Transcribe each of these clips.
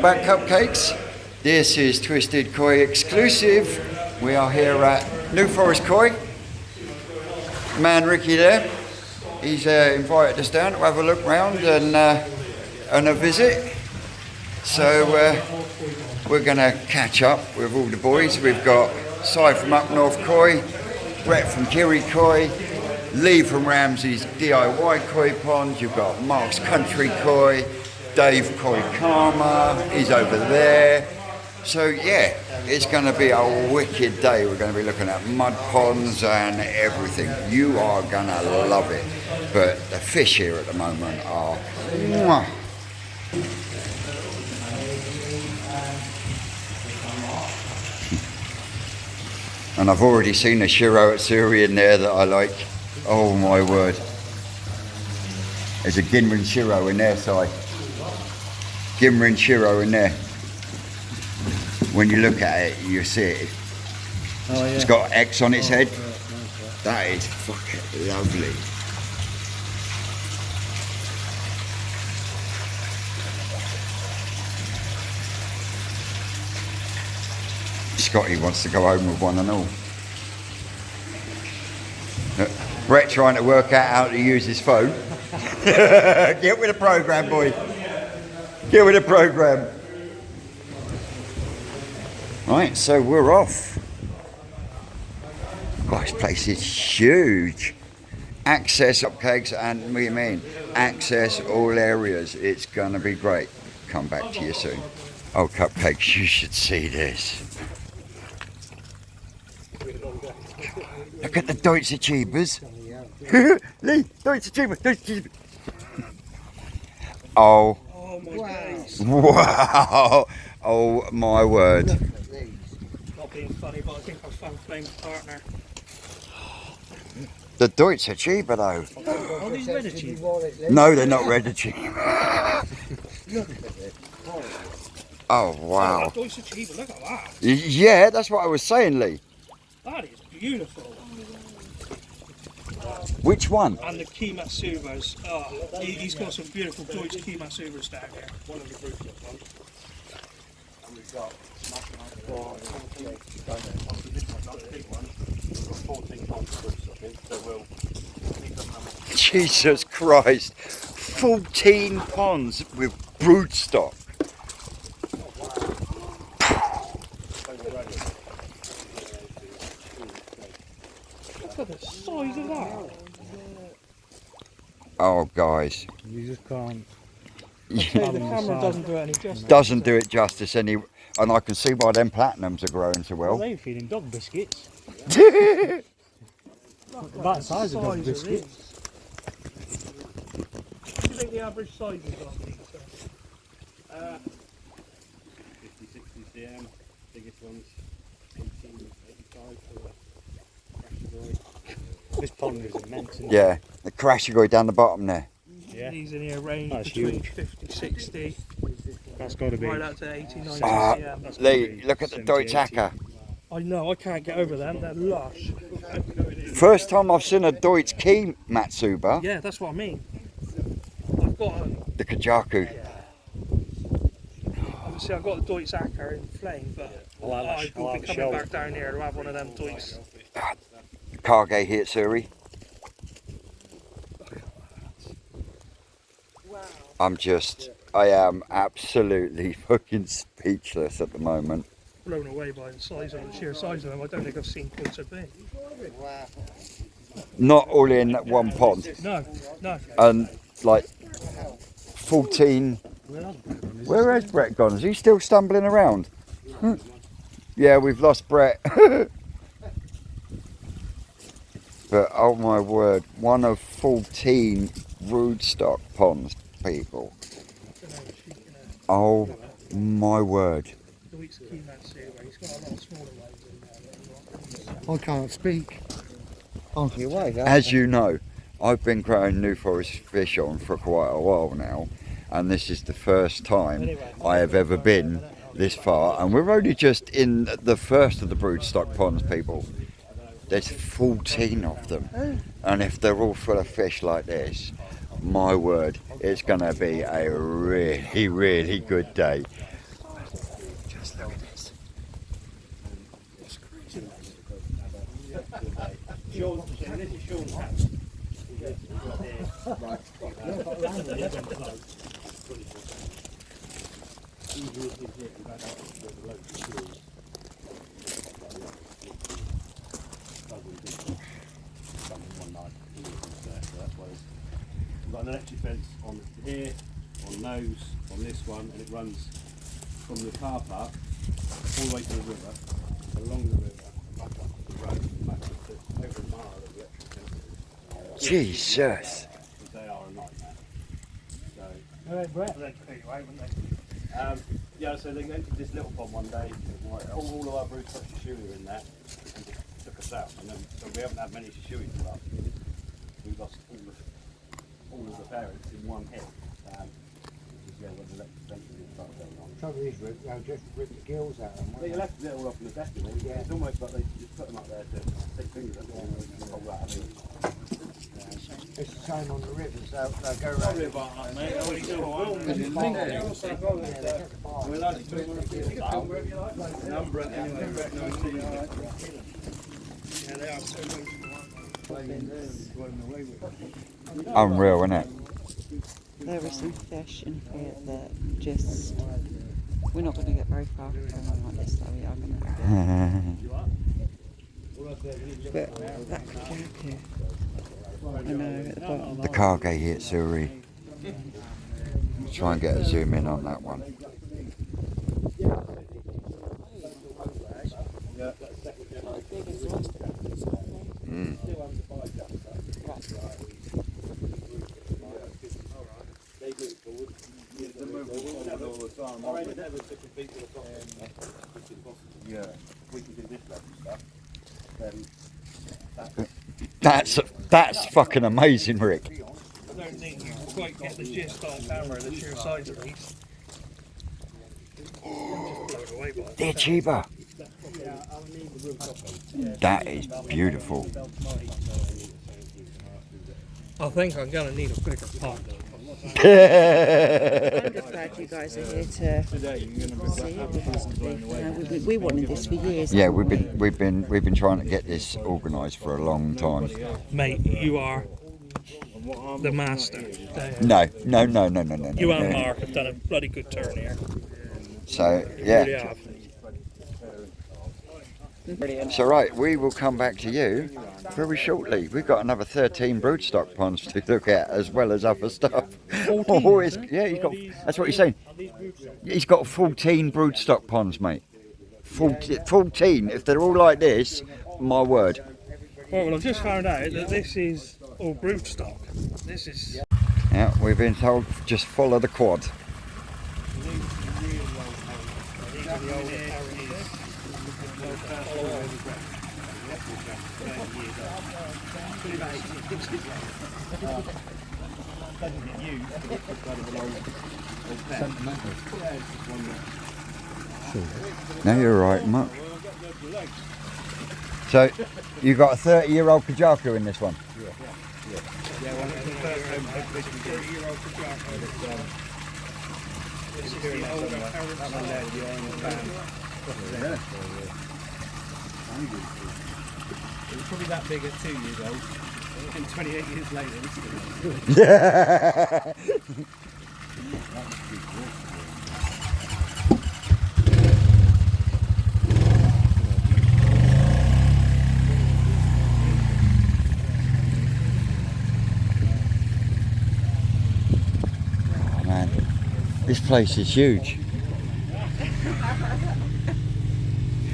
Welcome back, Cupcakes. This is Twisted Koi exclusive. We are here at New Forest Koi. Man Ricky there, he's invited us down to have a look round and a visit. So we're going to catch up with all the boys. We've got Si from Up North Koi, Brett from Kiri Koi, Lee from Ramsey's DIY Koi Pond. You've got Mark's Country Koi, Dave Koi Karma, he's over there. So yeah, it's going to be a wicked day. We're going to be looking at mud ponds and everything. You are going to love it. But the fish here at the moment are mwah. And I've already seen a Shiro Atsuri in there that I like. Oh my word. There's a Ginrin Shiro in there, Si. Ginrin Shiro in there. When you look at it, you see it. Oh, yeah. It's got X on its head. That is fucking lovely. Scotty wants to go home with one and all. Look, Brett trying to work out how to use his phone. Get with the program, boy. Get with the program. Right, so we're off. Gosh, this place is huge. Access Cupcakes, and we mean access all areas. It's gonna be great. Come back to you soon. Oh, Cupcakes, you should see this. Look at the Deutsche Achievers. Lee, Deutsche Achiever, Deutsche Achiever. Oh. Oh my days. Wow. Oh my word. Not being funny, but I think I've found Flame's partner. The Deutsche Achiever though. Are these red achievers? No, they're not red achiever. Oh wow. Oh, Deutsche Achiever, look at that. Yeah, that's what I was saying, Lee. That is beautiful. Which one? And the Kimatsubas. Oh, he's got some beautiful Deutsche Kimatsubas down here. One of the groups ones. And we've got Jesus Christ. 14 ponds with broodstock. Look at the size of that. Oh, guys. You just can't. The camera doesn't do it any justice. Doesn't do it justice any, and I can see why them platinums are growing so well. They're feeding dog biscuits. Look About at size of dog this. biscuits. What do you think the average size is on these? 50, 60 cm, biggest ones 18, 85 for the category. This pond is immense. Isn't it? Yeah, the Karashigoi down the bottom there. Yeah. These in here range That's between huge. 50, 60, That's got to be. right up to 80, 90 Ah, cm. That's gotta Lee, be look at the 70, Deutsche 80. Hacker. I know, I can't get over them, they're lush. First time I've seen a Deutsche Key Matsuba, Yeah, that's what I mean. I've got the Kajaku. obviously I've got the Deutsche Acker in flame, but I like that I sh- I will like be the coming show. back down here to have one of them Deutsche. Kage Hitsuri. I am absolutely fucking speechless at the moment. Blown away by the size of them, the sheer size of them. I don't think I've seen quite so big. Not all in one pond. No, no. And like 14. Where has Brett gone? Is he still stumbling around? Yeah, we've lost Brett. But oh my word, one of 14 broodstock ponds, people. Oh my word. Deutsche Kimatsu, he's got a lot of smaller ones in there. I can't speak. On your way, As you know, I've been growing New Forest fish on for quite a while now, and this is the first time I have ever been this far, and we're only just in the first of the broodstock ponds, people. There's 14 of them, and if they're all full of fish like this, my word, it's going to be a really, really good day. Sean, so this is Sean's house. We've got an electric fence on here, on those, on this one, and it runs from the car park all the way to the river, along the river, back up the road, and back up to over a mile of electric fences. Jesus. They are a nightmare. So, Alright, Brett. They'd clear you out, wouldn't they? yeah, so they entered this little pond one day, all of our brood got shishui in there, and just took us out. And then, so we haven't had many shishui for the last few years. We lost all of the parents in one hit. Which is, yeah, when the electric fences started going on. Trouble is, Rick, they'll just rip the gills out of them. They left it all up in the deck, didn't they? It's almost like they just put them up there to stick fingers up there and roll that out. It's the same on the rivers, they'll go around. about that, mate. I already do Unreal, isn't it? There are some fish in here that just, we're not going to get very far from them like this, though we are going to. But that jacket, I know, at the bottom. The Cargo Hitsuri. Try and get a zoom in on that one. Mm. Yeah, we can do this level stuff. Then That's fucking amazing, Rick. I don't think you can quite get the gist on camera, the sheer size of these. Just blown away by it. They're cheaper. That is beautiful. I think I'm going to need a bigger pot. I'm just glad you guys are here to see it because we wanted this for years. Yeah, we've been trying to get this organised for a long time. Mate, you are the master. No. You and Mark have done a bloody good turn here. So You really yeah. have. So right, we will come back to you very shortly. We've got another 13 broodstock ponds to look at, as well as other stuff. Oh, he's got. That's what he's saying. He's got 14 broodstock ponds, mate. 14. If they're all like this, my word. Well, I've just found out that this is all broodstock. This is. Yeah, we've been told just follow the quad. No, you're right, Mark. So, you got a 30-year-old Kajaku in this one? Yeah, well, it's the first time I've been 30-year-old Kajaku. This is the older parents. It was probably that big at 2 years old. And 28 years later, it's still Yeah. Oh man, this place is huge.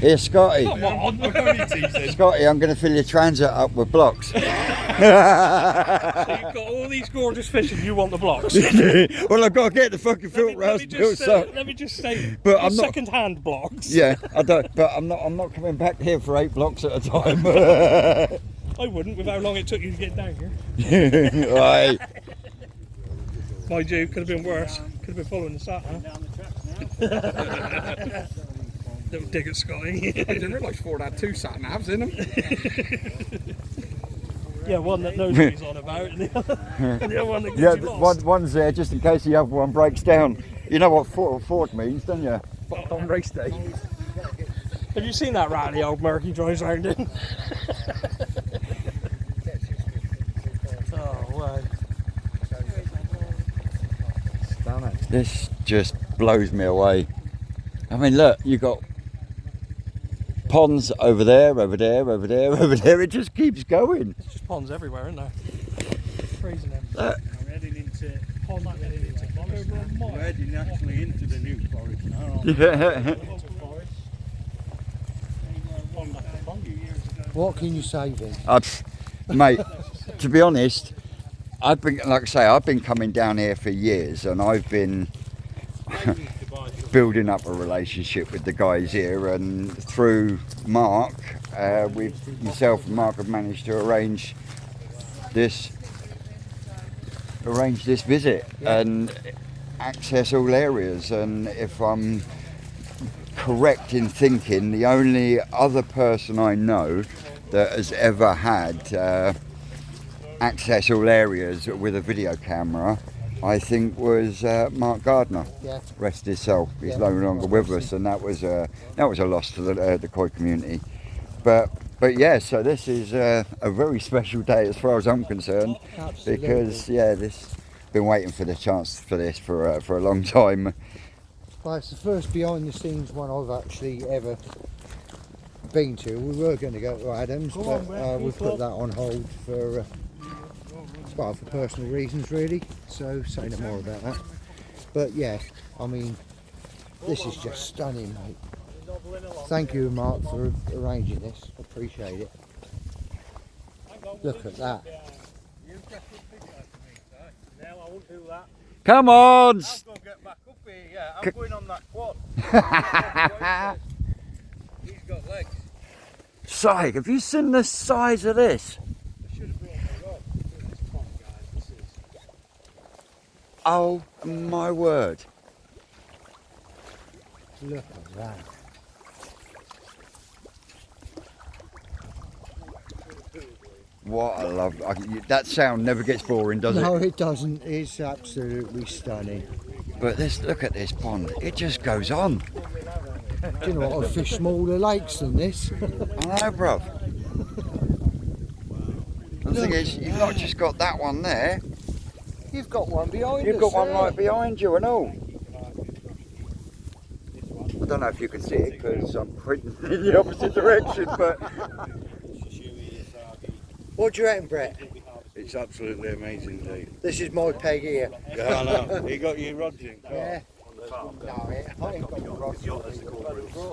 Here, Scotty. Come on, we're only teasing. Scotty, I'm going to fill your transit up with blocks. So you've got all these gorgeous fish and you want the blocks. Well, I've got to get the fucking filter house built up. Let me just say, But I'm not- second-hand blocks. Yeah, I don't. But I'm not coming back here for 8 blocks at a time. I wouldn't, with how long it took you to get down here. Right. Mind you, could have been worse. Could have been following the sat nav. Little dig at Scotty. I didn't realise Ford had 2 sat navs in them. Yeah, one that knows what he's on about, and the other one that Yeah, gets you lost. one's there just in case the other one breaks down. You know what Ford means, don't you? on race day. Have you seen that ratty old Merc he drives around in? Oh, wow. Stunning. This just blows me away. I mean, look, you got ponds over there, over there, over there, over there. It just keeps going. There's just ponds everywhere, isn't there? Crazy now. Look. We're heading into pond, we're heading into forest. We're heading actually into the new forest now. Yeah. Into forest. Pond after pond. What can you say then? Mate, to be honest, I've been, like I say, I've been coming down here for years, and I've been building up a relationship with the guys here, and through Mark, with myself and Mark have managed to arrange this visit and access all areas. And if I'm correct in thinking, the only other person I know that has ever had access all areas with a video camera, I think, was Mark Gardner. Yeah. Rest his soul. He's Yeah. no longer with us, and that was a loss to the Koi community. But yeah, so this is a very special day as far as I'm concerned, Absolutely. because this been waiting for the chance for this for a long time. Well, it's the first behind the scenes one I've actually ever been to. We were going to go to Adams, but we put that on hold for for personal reasons, really. So say no more about that. But yeah, I mean, this is just stunning, mate. Thank you, Mark, for arranging this. Appreciate it. Look at that. Now I won't do that. Come on! Go get back up here, yeah. I'm going on that quad. He's got legs. Psych, have you seen the size of this? Oh my word. Look at that. What a love. That sound never gets boring, does No, it? it doesn't. It's absolutely stunning. But look at this pond. It just goes on. Do you know what? I fish smaller lakes than this. I know, bruv. The thing is, you've not just got that one there. You've got one behind You've us, got one eh? right behind you and all. I don't know if you can see it because I'm pointing in the opposite direction, but What do you reckon, Brett? It's absolutely amazing, Dave. This is my peg here. Yeah, I know. You got your rods in? Yeah. No, I ain't got the rod.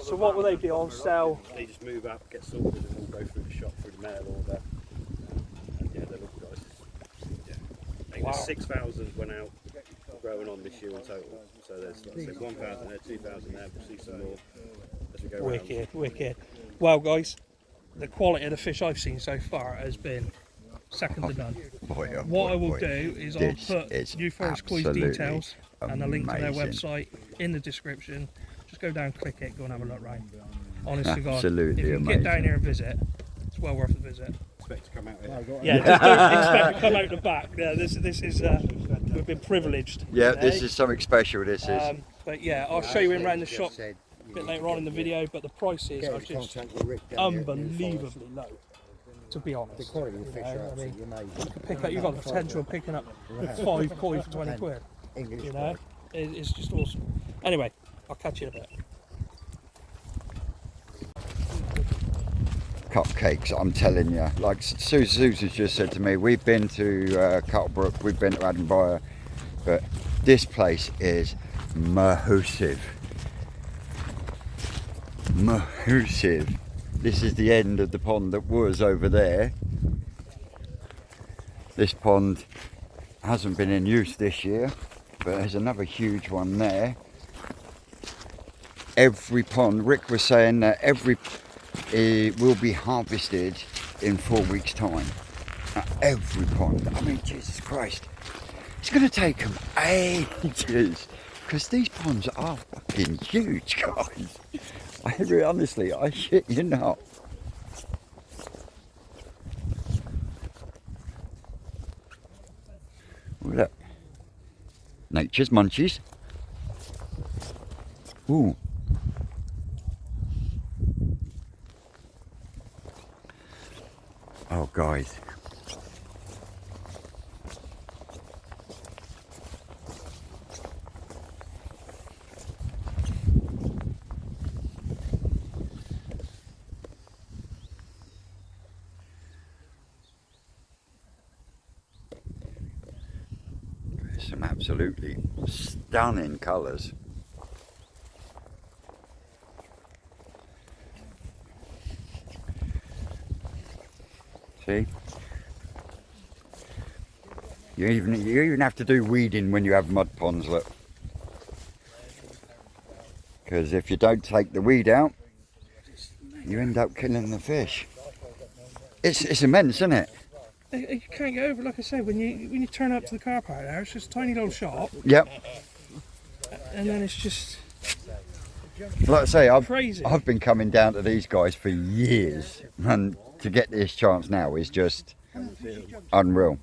So what will they be on sale? They just move up, get sorted, and we'll go through the shop through the mail order. And yeah, they look nice. Yeah. I think there's 6,000 went out growing on this year in total. So there's like, say 1,000 there, 2,000 there. We'll see some more as we go around. Wicked, wicked. Well, guys, the quality of the fish I've seen so far has been second to none. boy, oh What boy, I will boy. do is I'll This put is New Forest Koi's absolutely details and a link to their amazing. website in the description. Just go down, click it, go and have a look round. Honest to God, Absolutely if you can amazing. get down here and visit, it's well worth a visit. Expect to come out here. Yeah, just don't expect to come out the back. Yeah, this is we've been privileged. Yeah, today. this is something special. This is. But yeah, I'll show you in around the Just shop said, a bit later on in the video. But the prices get are in just contact with Rick down here at New Forest. unbelievably low. To be honest, The quality of fish You know, are I mean, absolutely amazing. pick up, you've got the potential of picking up 5 koi for 20 quid. English You know, it's just awesome. Anyway, I'll catch you in a bit. Cupcakes, I'm telling you. Like Susan's just said to me, we've been to Cuttlebrook, we've been to Addenvire, but this place is massive. Massive. This is the end of the pond that was over there. This pond hasn't been in use this year, but there's another huge one there. Every pond, Rick was saying that it will be harvested in 4 weeks' time. Every pond. I mean, Jesus Christ. It's going to take them ages. Because these ponds are fucking huge, guys. Honestly, I shit you not. Look. Nature's munchies. Ooh. Oh, guys. Some absolutely stunning colours. See? You even have to do weeding when you have mud ponds, look. Because if you don't take the weed out, you end up killing the fish. It's immense, isn't it? You can't get over, like I said, when you turn up to the car park there, it's just a tiny little shop, Yep. and then it's just Like I say, crazy. I've been coming down to these guys for years, and to get this chance now is just unreal.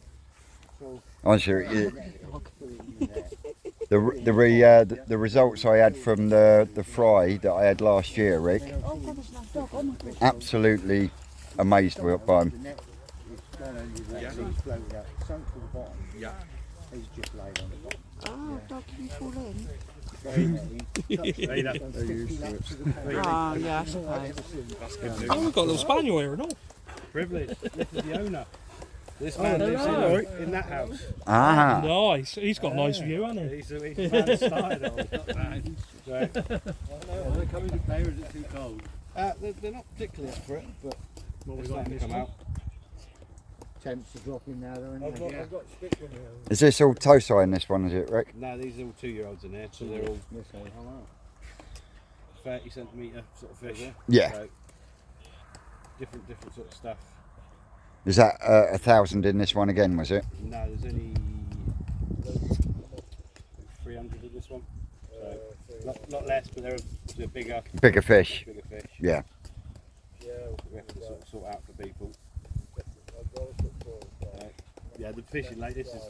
Honestly, the results I had from the fry that I had last year, Rick, absolutely amazed by them. Yeah. He's just laid on the bottom. Oh, dog, can you fall in? Vader. Oh, yeah, I suppose. Oh, we've got a little spaniel here and all. Privilege. This is the owner. This man lives in that house. Ah, Nice. He's got a nice view, hasn't he? He's the man that started it all. Right. Are they coming to play or is it too cold? They're not particularly up for it, but What they're we got starting in to this come one? out. Temps are dropping now, though, I've got stick on here. is this all Tosai in this one, is it, Rick? No, these are all 2-year-olds in here, so they're all Yes, I am. 30 centimetre sort of fish. Yeah. So, different sort of stuff. Is that 1,000 in this one again, was it? No, there's only 300 in this one. So, lot less, but they're bigger Bigger fish. fish. Yeah. We have to sort out for people. Yeah, the fishing lake, this is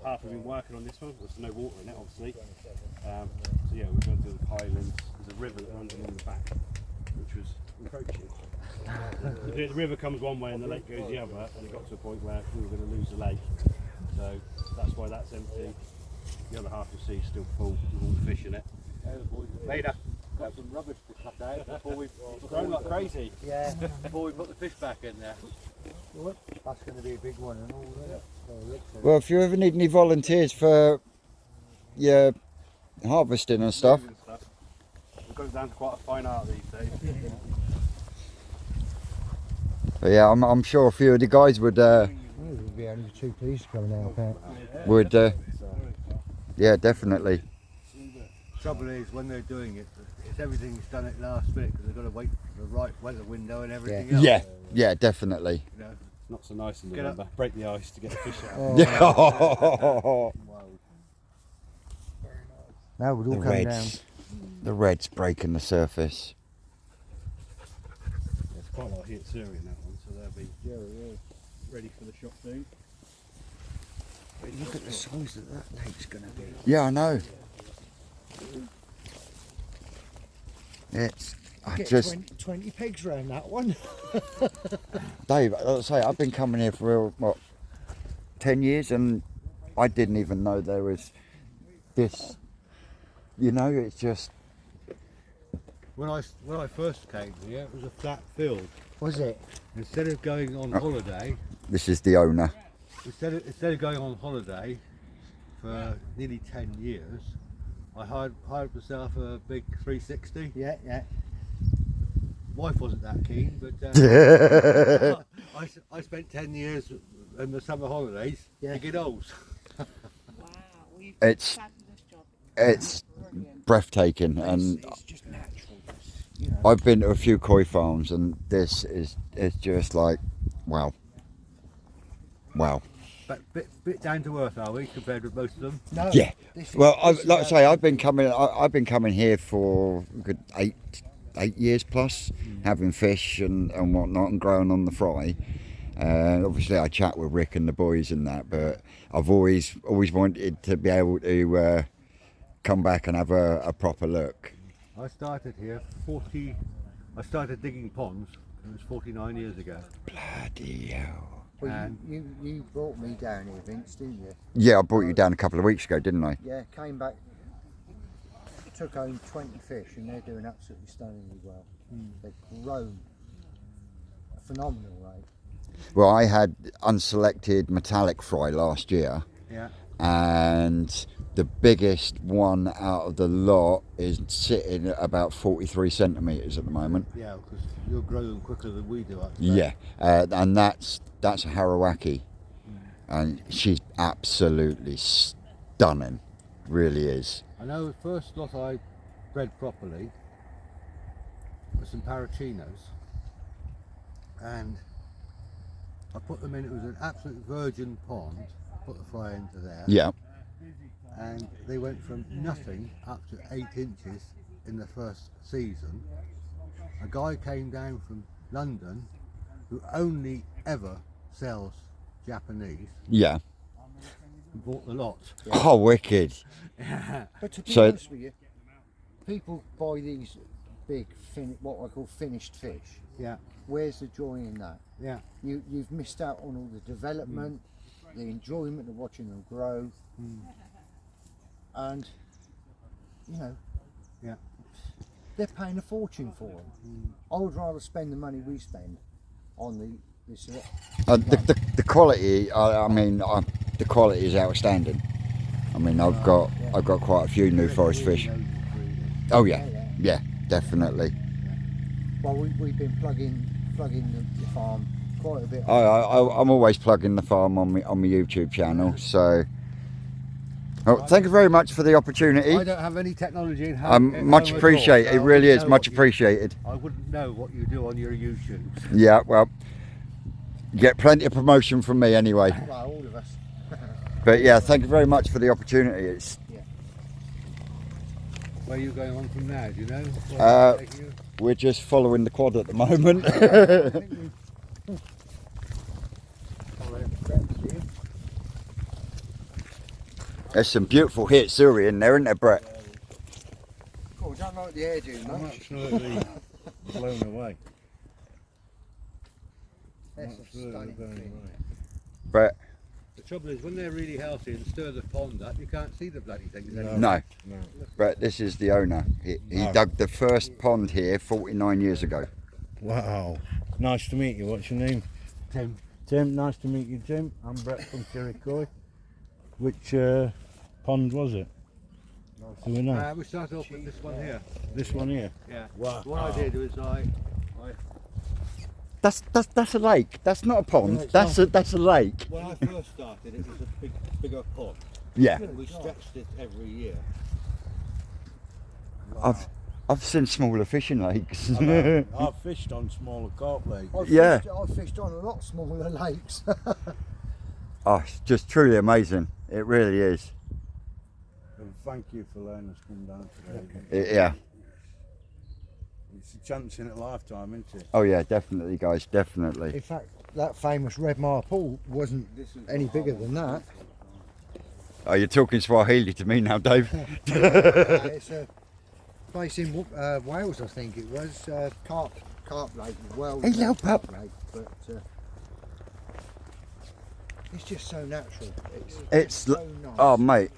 half we've been working on this one. There's no water in it, obviously. So yeah, we're going to do the Highlands. There's a river that runs along the back, which was encroaching. The river comes one way and the lake goes the other, and it got to a point where we were going to lose the lake. So that's why that's empty. The other half you'll see is still full with all the fish in it. Vader. Got some rubbish to cut out before we Growing like crazy. Yeah, before we put the fish back in there. that's going to be a big one and all that. Well, if you ever need any volunteers for your harvesting and stuff, It goes down to quite a fine art these days. but yeah, I'm sure a few of the guys would There'd be only 2 pieces coming out. yeah, definitely. Trouble is, when they're doing it, it's everything's done at last minute because they've got to wait for the right weather window and everything else. Yeah, definitely. You know, Not so nice in Get up. November. Break the ice to get the fish out. Now we'll The all come down. reds, the reds breaking the surface. There's quite a lot of heat series in that one, so they'll be ready for the shop soon. Look at the size that lake's going to be. Yeah, I know. I Get just 20 pegs round that one. Dave, like I say, I've been coming here for what 10 years, and I didn't even know there was this. You know, it's just when I first came here, it was a flat field. Was it? Instead of going on holiday, this is the owner. instead of going on holiday for nearly 10 years, I hired myself a big 360. Yeah. Wife wasn't that keen, but I spent 10 years in the summer holidays digging holes. Wow, we've It's fabulous job. it's Brilliant. breathtaking, and It's just natural. You know. I've been to a few koi farms, and this is it's just like wow. But bit down to earth, are we, compared with most of them? No, Yeah. this is- Well, this is like I say, I've been coming here for a good 8 years plus, having fish and whatnot, and growing on the fry. Obviously, I chat with Rick and the boys and that, but I've always wanted to be able to come back and have a proper look. I started here I started digging ponds It was 49 years ago. Bloody hell. Well, And- you brought me down here, Vince, didn't you? Yeah, I brought you down a couple of weeks ago, didn't I? Yeah, came back, took home 20 fish, and they're doing absolutely stunningly well. They've grown a phenomenal rate. Well, I had unselected metallic fry last year, Yeah. and the biggest one out of the lot is sitting at about 43 centimetres at the moment. Yeah, because you'll grow them quicker than we do. Yeah, and that's a Harawaki, and she's absolutely stunning, really is. I know the first lot I bred properly was some Parachinos, and I put them in. It was an absolute virgin pond. Put the fly into there. Yeah, And they went from nothing up to 8 inches in the first season. A guy came down from London who only ever sells Japanese yeah. and bought the lot. Oh, wicked. But to be So- honest with you, people buy these big, what I call finished fish. Yeah, Where's the joy in that? yeah, You've missed out on all the development, the enjoyment of watching them grow, and you know, yeah. they're paying a fortune for them. I would rather spend the money we spend on this. The quality, I mean, the quality is outstanding. I mean, I've got quite a few New Forest fish. Oh yeah, yeah, definitely. Well, we've been plugging the farm quite a bit. I'm always plugging the farm on my YouTube channel. So, thank you very much for the opportunity. I don't have any technology in home. Much at all, appreciated. so It I really wouldn't is know much what you- appreciated. I wouldn't know what you do on your YouTube. Yeah, well, you get plenty of promotion from me anyway. Well, all of us. But yeah, thank you very much for the opportunity. It's Where are you going on from now? Do you know? Where Uh, it's taking you? we're just following the quad at the moment. There's some beautiful Hitsuri in there, isn't there, Brett? Oh, don't like the hairdo I'm much. absolutely blown away. That's a stunning thing. Brett? The trouble is, when they're really healthy and stir the pond up, you can't see the bloody things anymore. No. Brett, this is the owner. He dug the first pond here 49 years ago. Wow. Nice to meet you. What's your name? Tim. Tim, nice to meet you, Tim. I'm Brett from Cherrycoy. Which pond was it? Do we know? We started off with this one here. This one here? Yeah. Wow. What I did was That's a lake. That's not a pond. No, it's That's a lake. when I first started, it was a bigger pond. Yeah. We stretched it every year. I've seen smaller fishing lakes. I've fished on smaller carp lakes. Yeah. I've fished on a lot smaller lakes. Oh, it's just truly amazing. It really is. And thank you for letting us come down today. Yeah. It's a chance in a lifetime, isn't it? Oh yeah, definitely, guys. Definitely. In fact, that famous Red Mar pool wasn't any bigger than that. Oh, you're talking Swahili to me now, Dave. It's a place in Wales, I think it was. Carp Lake as well. Hello, pup. Lake, but it's just so natural. It's so nice. oh, mate.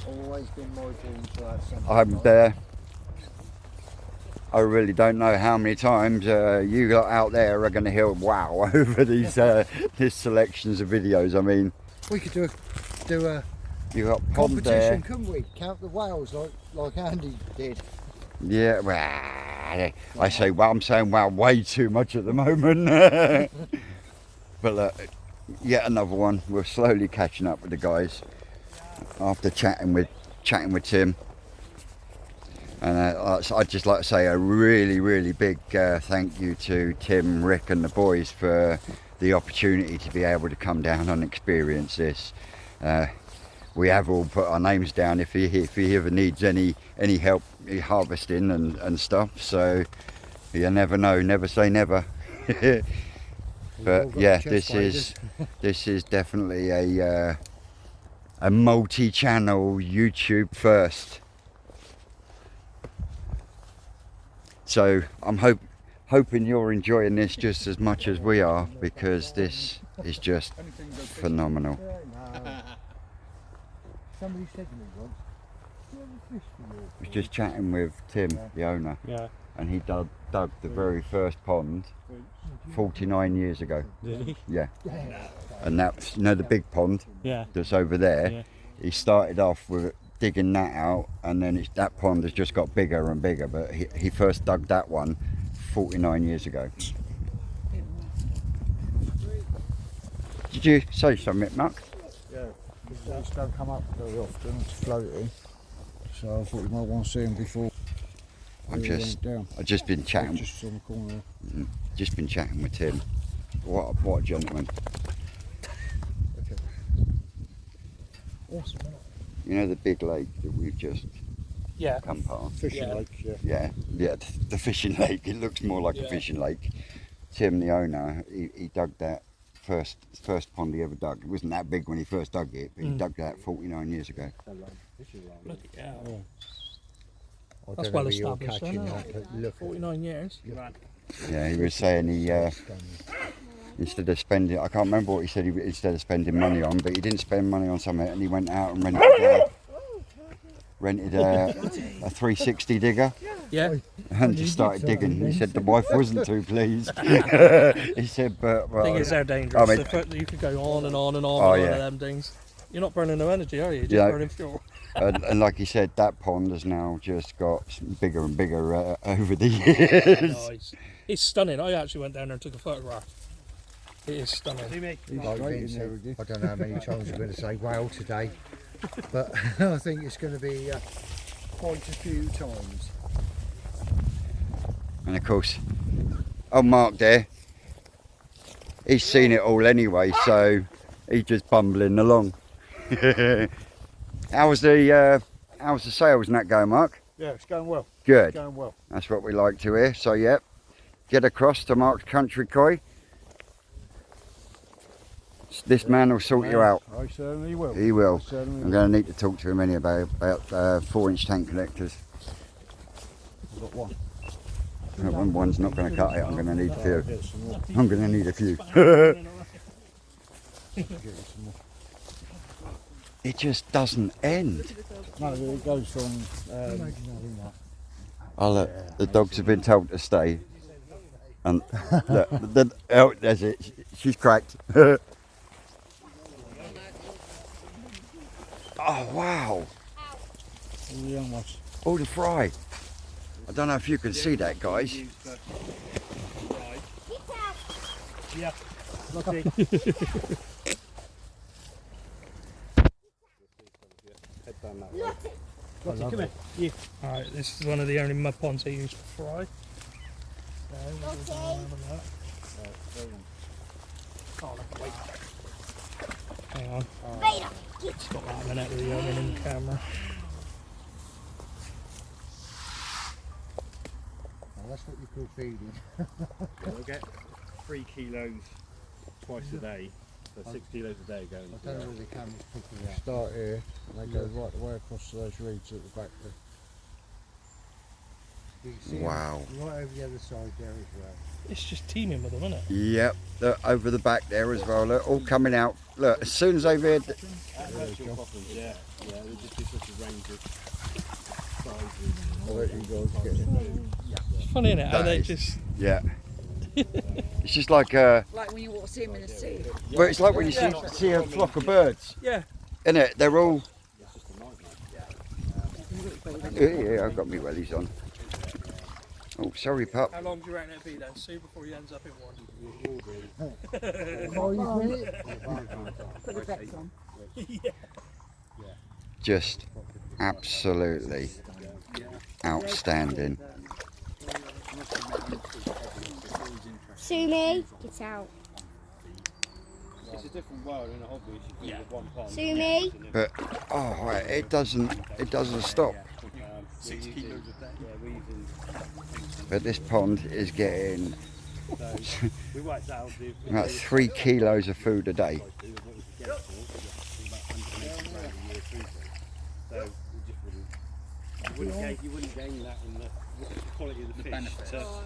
Always been my dream to have something. I'm like there. I really don't know how many times you lot out there are going to hear wow over these selections of videos. I mean, that. We could do a you got pond there. competition, couldn't we? Count the whales like Andy did. Yeah, well, I say wow. I'm saying wow way too much at the moment. But look, yet another one. We're slowly catching up with the guys after chatting with Tim. And I'd just like to say a really big thank you to Tim, Rick and the boys for the opportunity to be able to come down and experience this. We have all put our names down if he ever needs any help harvesting and stuff. So you never know, never say never. But yeah, this is definitely a multi-channel YouTube first. So I'm hoping you're enjoying this just as much as we are, because this is just phenomenal. Somebody said to me once, "Do you ever fish for your I was just chatting with Tim, the owner, Yeah. and he dug the very first pond 49 years ago. Did he? Yeah. And that's, you know, the big pond Yeah. that's over there. Yeah. He started off with digging that out, and then that pond has just got bigger and bigger, but he first dug that one 49 years ago. Did you say something, Mark? Yeah, these don't come up very often, it's floating. So I thought you might want to see them before I've they just went down. I've just been chatting Just on the corner. just been chatting with Tim. What a gentleman. Awesome, isn't it? You know the big lake that we've just Yeah. come past? Fishing Yeah. lake, yeah. Yeah, the fishing lake. It looks more like a Yeah. fishing lake. Tim, the owner, he dug that first pond he ever dug. It wasn't that big when he first dug it, but he dug that 49 years ago. Bloody hell. I That's don't know well whether you're established, catching isn't that, it? but look, 49 years. Yeah, he was saying he instead of spending, I can't remember what he said. Instead of spending money on, but he didn't spend money on something, and he went out and rented a 360 digger. Yeah. And just started digging. He said the wife wasn't too pleased. He said, but well, Thing is, they're dangerous. I mean- You could go on and on and on Oh, with yeah. one of them things. You're not burning no energy, are you? You're just Yeah. burning fuel. and like he said, that pond has now just got bigger and bigger over the years. Nice. It's stunning. I actually went down there and took a photograph. It is stunning. like Vince, I don't know how many times you're going to say whale today, but I think it's going to be quite a few times. And of course, oh, Mark there, he's seen it all anyway, so he's just bumbling along. How's the sales and that going, Mark? Yeah, it's going well. Good. It's going well. That's what we like to hear. So, yep, get across to Mark's Country Koi. This man will sort you out. I certainly will. He will. I certainly I'm will. going to need to talk to him anyway about 4-inch tank connectors. I've got one. One's not going to cut it. I'm going to need a few. Get some more. I'm going to need a few. Get some more. It just doesn't end. No, it goes from. Oh, look, the dogs have been told to stay. And look, oh, there's it. She's cracked. Oh, wow. All the young ones. All the fry. I don't know if you can see that, guys. Yeah. Lucky. Lottie, come here. You. Alright, this is one of the only mud ponds I use for fry. Hang on. It's got that a minute with the oven in the camera. Oh, that's what you call feeding. We'll get 3 kilos twice a day, so 6 kilos a day going. I don't know where the camera's picking it up. Start here, and they go right the way across to those reeds at the back there. You can see 'em Wow. right over the other side there as well. It's just teeming with them, isn't it? Yep, look, over the back there as well. Look, all coming out. Look, as soon as they've heard. Virtual poppers, yeah, they just do such a range of sizes. I'll let you guys get it. It's funny, isn't it? How That they is- just. Yeah. It's just like Like when you see them in the sea. well, it's like when you see a flock of birds, Yeah. isn't it? They're all. Yeah, I've got my wellies on. Oh, sorry, pup. How long do you reckon it'd be then, Sue, before he ends up in one? Put the bets on. Just absolutely outstanding. Sumi, get out. It's a different world in a hobby. You can with one pond. Sumi. But oh, it doesn't stop. 6 kilos a day. Yeah, we're using. But this pond is getting So we worked out the. about 3 kilos of food a day. So we just wouldn't. You wouldn't gain that in the the quality of the fish.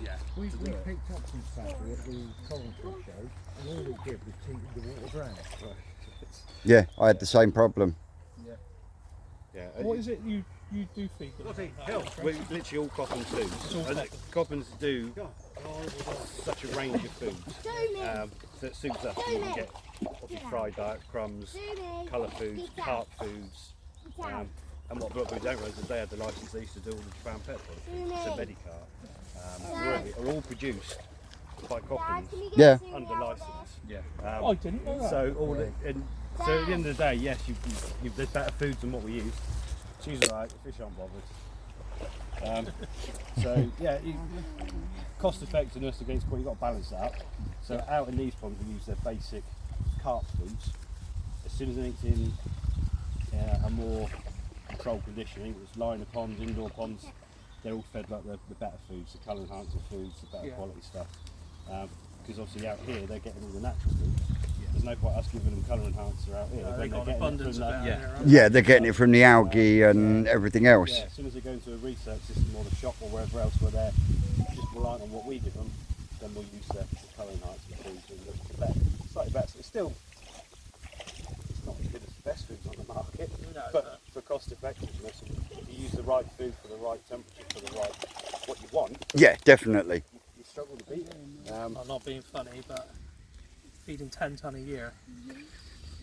Yeah. We picked up some Saturday at the Coventry show, and all it did was tinted the water brown. Yeah, I had the same problem. Yeah. What is it you do feed them? We're literally all Coppens foods. all And Coppens do such a range of foods that suits us. You can get obviously fried diet, crumbs, colour foods, carp foods. And what Block Foods don't realise is they had the licence, they used to do all the Japan pet products. So Medicar, are all produced by Coppens Yeah. under licence. Yeah. I didn't know that. So all it, and so at the end of the day, yes, there's better foods than what we use. She's alright, the fish aren't bothered. So yeah, cost effectiveness against quality, you've got to balance that up. So out in these ponds we use their basic carp foods. As soon as anything's in a more controlled conditioning, it's liner ponds, indoor ponds, they're all fed like the better foods, the colour enhancer foods, the better quality stuff. Because obviously out here they're getting all the natural foods. There's no point us giving them colour enhancer out here. They got They're an getting it abundance from of that- it. yeah. Yeah, they're getting it from the algae and everything else. Yeah, as soon as they go into a research system or the shop or wherever else where they're just reliant on what we give them, then we'll use the colour enhancing foods and the better, slightly better. It's still it's not as good as the best foods on the market, but for cost effectiveness, if you use the right food for the right temperature for the right what you want, Yeah, definitely. you struggle to beat it. I'm not being funny, but feeding 10 tonne a year,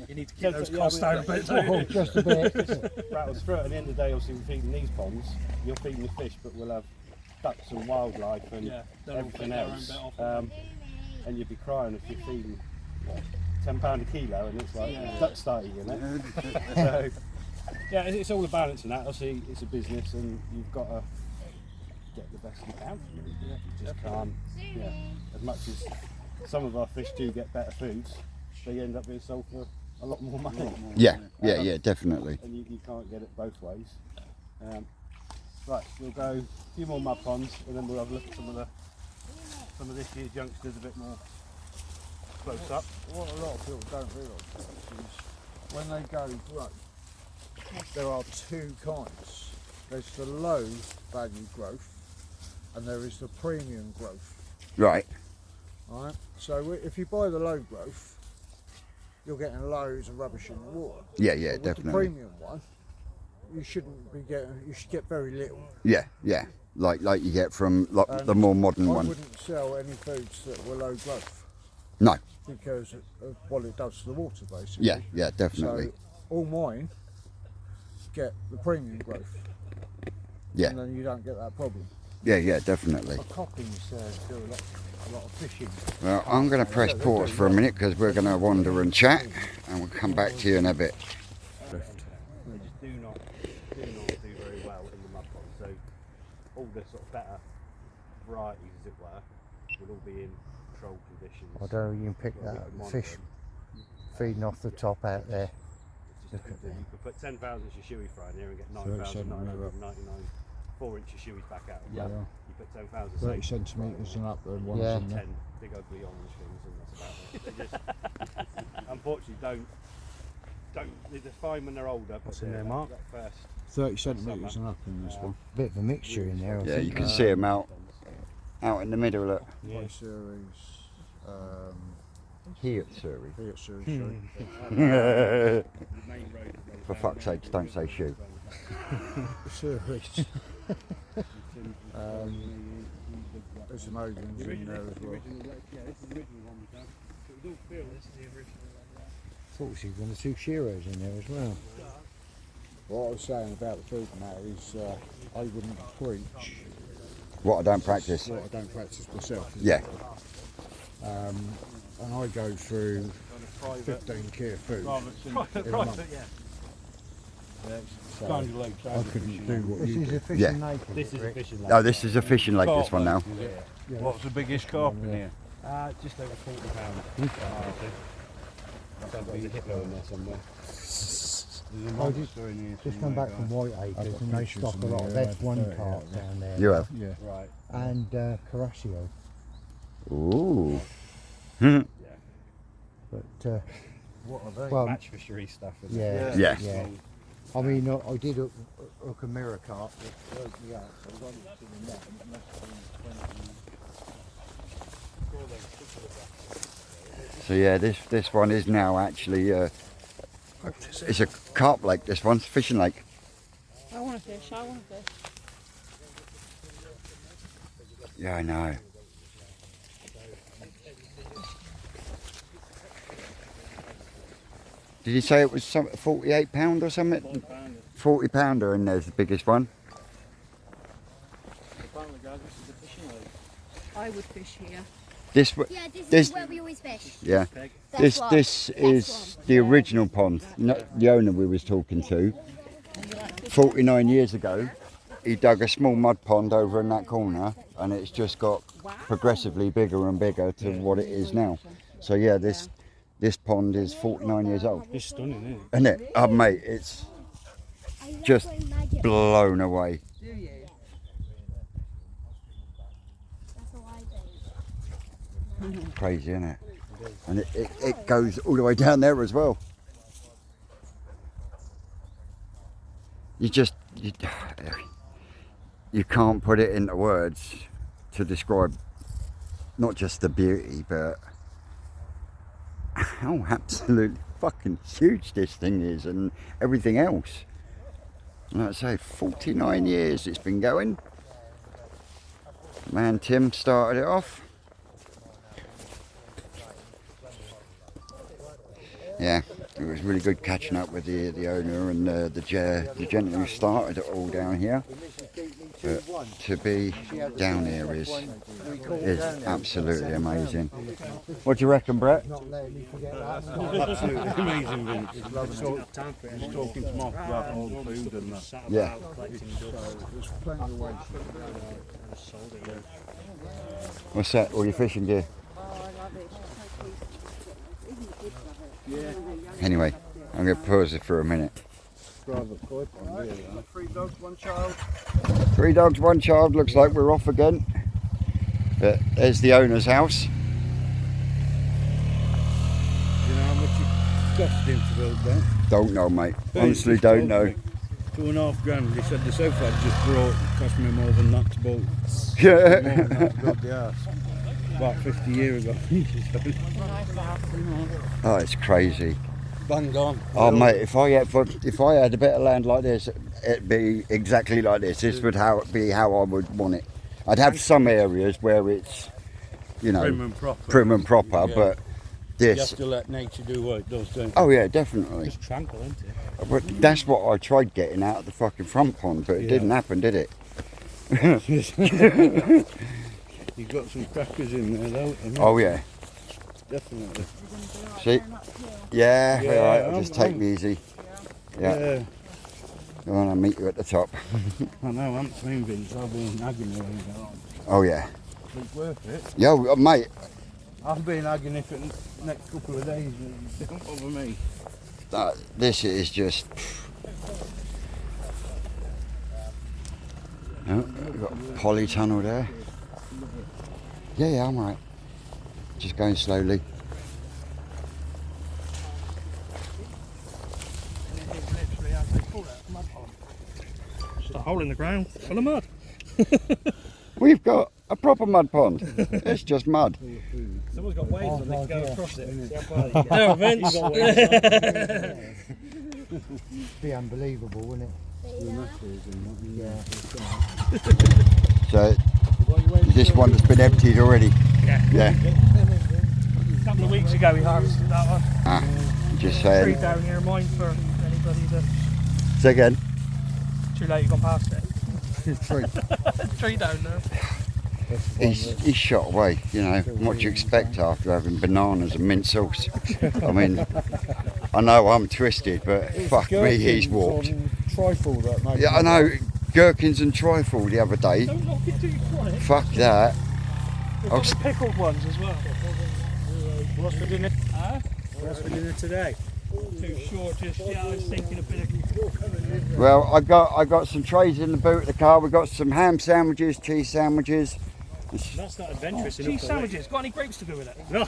you need to keep those costs down a bit. don't you? Oh, just a bit. Rattles through it. At the end of the day, obviously, we're feeding these ponds. You're feeding the fish, but we'll have ducks and wildlife and Yeah, they'll all everything take their own else. bit off. And you'd be crying if you're feeding what, £10 a kilo, and it's like ducks start eating it. So, yeah, it's all a balance in that. Obviously, it's a business, and you've got to get the best you can from it. You just can't. Yeah, as much as some of our fish do get better foods, they end up being sold for a lot more money. Yeah, definitely. And you can't get it both ways. Right, we'll go a few more mud ponds, and then we'll have a look at some of this year's youngsters a bit more close up. What a lot of people don't realise is when they go growth, there are two kinds. There's the low value growth and there is the premium growth. Right. Right? So if you buy the low growth, you're getting loads of rubbish in the water. Yeah, But with definitely. the premium one, you shouldn't be getting. You should get very little. Yeah. Like you get from And the more modern I one. wouldn't sell any foods that were low growth No. because of what it does to the water, basically. Yeah, definitely. So all mine get the premium growth. Yeah. And then you don't get that problem. Yeah, definitely. Coppins do a lot of fishing. Well, I'm going to press pause for a minute because we're going to wander and chat, and we'll come back to you in a bit. They just do not do very well in the mud pond. So all the sort of better varieties, as it were, will all be in controlled conditions. I don't know, you can pick that fish feeding off the top out there. You could put 10,000 Shishui fry in here and get 9,999 4-inch Shishuis back out. Yeah. You put 10,000 30 same- centimetres and up and one's Yeah. in there. 10 big ugly orange things, and that's about it. They just, unfortunately, they're fine when they're older. What's in there, Mark? First. 30 centimetres and up in this one. Bit of a mixture in there, I Yeah, think. you can see them out in the middle. Look. My series, Here, Surrey. Fiat series, sorry. For fuck's sake, don't say shoot. Series. There's some Odeons in there as well. Thought you were going to two Shiros in there as well. What I was saying about the food matter is I wouldn't preach What I don't practice. what I don't practice myself. Yeah. And I go through 15 kilo food in a month. So I couldn't do what you do. Yeah. This is a fishing lake. Oh, this is a fishing lake, this one now. What's the biggest carp in here? Just over £40. Sounds like a hippo in there somewhere. I just come back from White Acres and they stock a lot of F1 carp down there. You have? Yeah. Right. And Caraccio. Ooh. But What are they? well, Match fishery stuff. yeah, Yeah. yeah. I mean, I did hook a mirror carp that broke me out, so I got it to the net, and it must have been 20. So yeah, this one is now actually it's a carp lake. This one's fishing lake. I want to fish. I want to fish. Yeah, I know. Did you say it was some 48 pound or something? 40 pounder, and there's the biggest one. I would fish here. This Yeah, this This- is where we always fish. yeah. That's one. This is the original pond. Not the owner we was talking to. 49 years ago, he dug a small mud pond over in that corner, and it's just got progressively bigger and bigger to what it is now. So yeah, this pond is 49 years old, It's stunning, isn't it? Oh mate, it's I love just when Maggie- blown away. That's all I do. Crazy, isn't it? And it goes all the way down there as well. You can't put it into words to describe not just the beauty, but how absolutely fucking huge this thing is and everything else. Like I say, 49 years it's been going. Man Tim started it off. Yeah, it was really good catching up with the owner and the gentleman who started it all down here. But to be down here is absolutely amazing. What do you reckon, Brett? Not letting me forget that. Absolutely amazing, Vince. Just talking to Mark about old food and that. Yeah. What's that? All your fishing gear? Anyway, I'm going to pause it for a minute. Private koi pond, really. 3 dogs, 1 child. 3 dogs, 1 child. Looks like we're off again. But there's the owner's house. You know how much it cost him to build that? Don't know, mate. Honestly, don't know. £2.5 grand. He said the sofa had just brought, cost me more than that to build. Yeah. More than that to build the house. About 50 years ago. Oh, it's crazy. Bang on. Oh, mate, if I had a bit of land like this, it'd be exactly like this. This would be how I would want it. I'd have some areas where it's, you know, Prim and proper. proper, Yeah. but You have this. to let nature do what it does, don't you? Oh yeah, definitely. It's tranquil, isn't it? But that's what I tried getting out of the fucking front pond, but it Yeah. didn't happen, did it? You've got some crackers in there, though. haven't you? Oh yeah. Definitely. See? Yeah, Yeah, alright, I'm- just take me easy. Yeah. Go on, I'll meet you at the top. I know, I'm saying, Vince, I've been nagging you. Oh yeah. It's worth it. Yo, mate, I've been nagging it for the next couple of days. Don't bother me. this is just. Oh, we've got a polytunnel there. Yeah, I'm alright. Just going slowly. Just a hole in the ground full of mud. We've got a proper mud pond. It's just mud. Someone's got waves on, they can go across it. See how far they can get. There, Vince. Be unbelievable, wouldn't it? Yeah. So this one has been emptied already. Yeah. Yeah. A couple of weeks ago we harvested that one. Just Tree saying. down here, mine for anybody that. Say again. Too late, you've gone past it. True. Tree down there. He's shot away, you know. What do you expect after having bananas and mint sauce? I mean, I know I'm twisted, but fuck me, he's warped. Trifle that made Yeah, I know. Gherkins and trifle the other day. Don't knock it too quick. Fuck that. We've got the pickled ones as well. What's for dinner? What's for dinner today? Too short, just yeah, I was thinking a bit of. Well, I got some trays in the boot of the car. We got some ham sandwiches, cheese sandwiches. That's not adventurous enough. Cheese sandwiches. Got any grapes to go with it? No.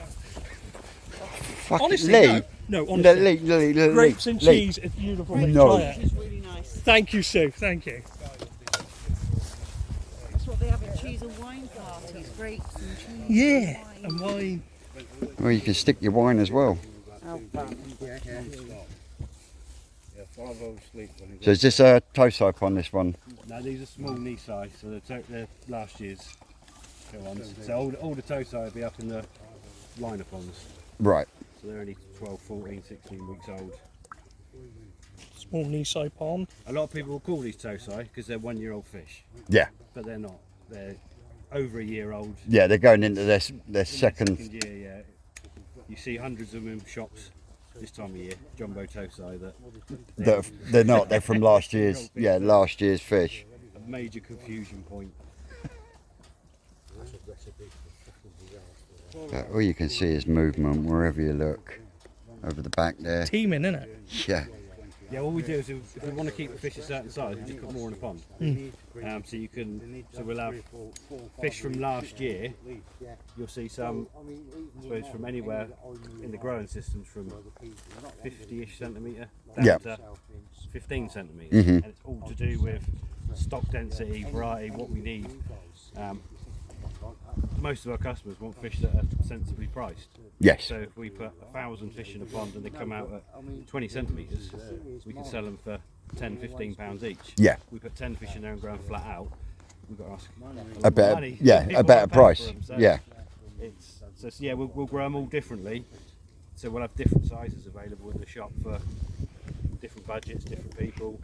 Fucking Honestly, Lee, no. No, honestly. Grapes and Lee. cheese is beautiful. Mate. No. Try it. It's really nice. Thank you, Sue. Thank you. That's what they have at cheese and wine parties. Grapes and cheese. Yeah, And and wine. wine. Well, you can stick your wine as well. Oh, fun. Yeah, 5 hours sleep when he So is this a toe soap on this one? No, these are small knee size, so they're last year's ones. So all the Tosai will be up in the liner ponds. Right. So they're only 12, 14, 16 weeks old. Small knee-size pond. A lot of people will call these Tosai because they're 1-year-old fish, Yeah. but they're not. They're over a year old. Yeah, they're going into their second. year, yeah. You see hundreds of them in shops this time of year, jumbo Tosai, They're not. They're from last year's. Yeah, last year's fish. a major confusion point. But all you can see is movement wherever you look. Over the back there. Teeming, innit? Yeah. Yeah, what we do is if we want to keep the fish a certain size, we just put more in the pond. So you can, so we'll have fish from last year. You'll see some, I suppose, from anywhere in the growing systems from 50-ish centimetre down Yeah. to 15 centimetres, Mhm. and it's all to do with stock density, variety, what we need. Most of our customers want fish that are sensibly priced. Yes. So if we put 1,000 fish in a pond and they come out at 20 centimetres, we can sell them for £10, £15 each. Yeah. We put 10 fish in there and grow them flat out, we've got to ask A better. money. Yeah. People A better won't pay for price. them, so Yeah. Yeah, we'll grow them all differently. So we'll have different sizes available in the shop for different budgets, different people.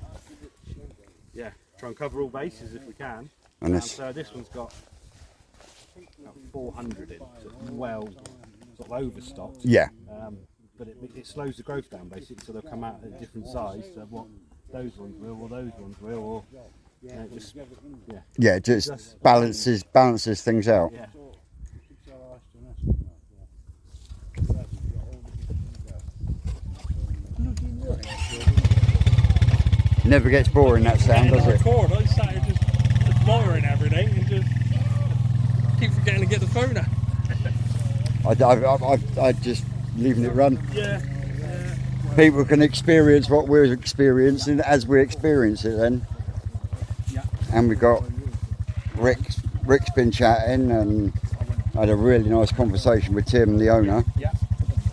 Yeah, try and cover all bases if we can. And this. So this one's got about 400 in, so it's well sort of overstocked. Yeah. But it slows the growth down basically, so they'll come out at a different size. So what those ones will, or those ones will, or it just Yeah. It just balances things out. yeah. Never gets boring that sound, does it? Record. I sat here just admiring everything and just keep forgetting to get the phone out. I just leaving it run. Yeah. People can experience what we're experiencing as we experience it then. Yeah. And we got Rick's been chatting and I had a really nice conversation with Tim, the owner. Yeah.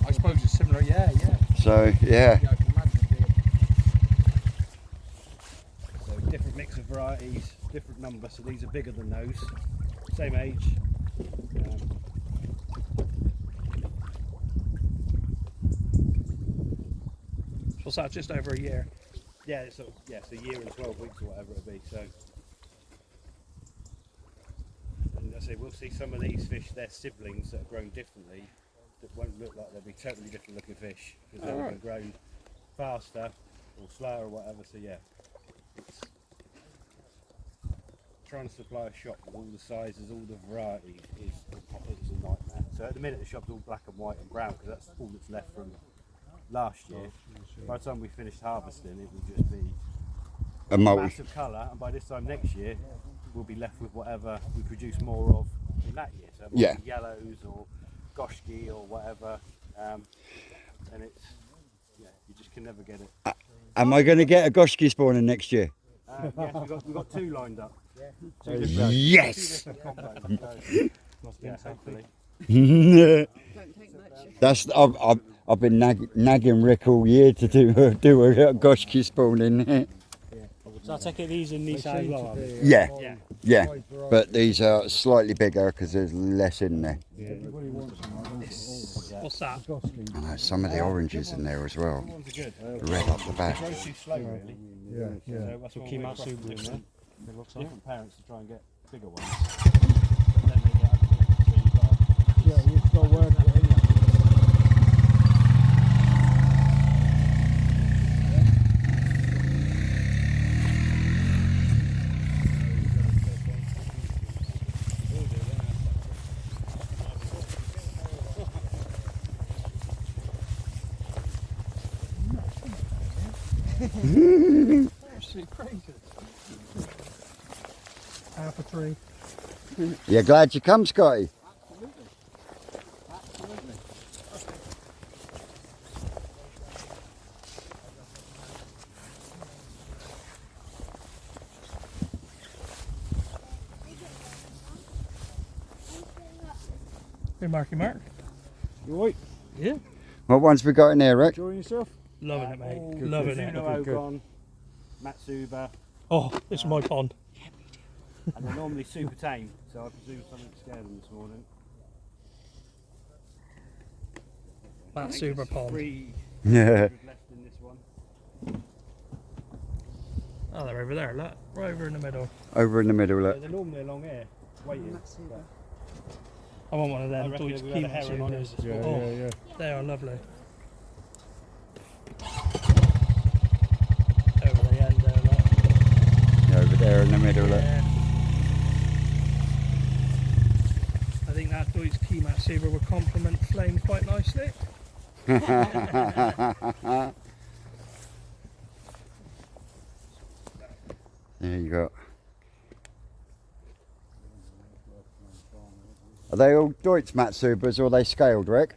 I suppose it's similar. Yeah. So yeah. So different mix of varieties, different numbers. So these are bigger than those, same age. What's that? Just over a year. Yeah, it's a year and 12 weeks or whatever it'll be. So, and I say we'll see some of these fish, their siblings that have grown differently, that won't look like they'll be totally different looking fish because they've been grown faster or slower or whatever. So yeah, it's trying to supply a shop with all the sizes, all the varieties is a nightmare. So at the minute the shop's all black and white and brown because that's all that's left from last year. By the time we finished harvesting, it will just be A multi. massive colour, and by this time next year, we'll be left with whatever we produce more of in that year. So it might Yeah. be yellows or goshki or whatever, and it's you just can never get it. Am I going to get a Goshki spawning next year? Yes, we've got 2 lined up. Yes. Two different combos, so, yeah, hopefully. Don't take much. That's I've been nagging Rick all year to do a Goshki spawning. So I take it these in these as well. Are they? Yeah. Yeah. Yeah. But these are slightly bigger because there's less in there. What's that? I know some of the oranges in there as well. Ones are good. The red up the back. Grow too slow, really. Yeah, yeah. So that's So why Kimatsu we're crossing blue, different, It looks like. different parents to try and get bigger ones. But then they get ugly. So you've got to, Yeah, you've got to work it in. Absolutely crazy. Half a tree. You glad you come, Scotty? Hey, Marky Mark. You alright? Yeah. What ones we got in there, Rick? Enjoying yourself? Loving it, mate. good, Loving good. it. Mizuno Ogon, Matsuba, Oh, it's my pond. and they're normally super tame, so I presume something scared them this morning. That super pond. 3 Yeah. left in this one. Oh, they're over there. Look, right over in the middle. Over in the middle, look. They're normally along here, waiting. I want one of I them. reckon Deutsch if we had a heron on Keematsubas. it, Yeah, Oh, yeah, yeah. they are lovely. Over the end there, look. Over there in the middle, look. Yeah. I think that Deutsch Keematsuba would complement Flame quite nicely. There you go. Are they all Deutsch Matsubas or are they scaled, Rick?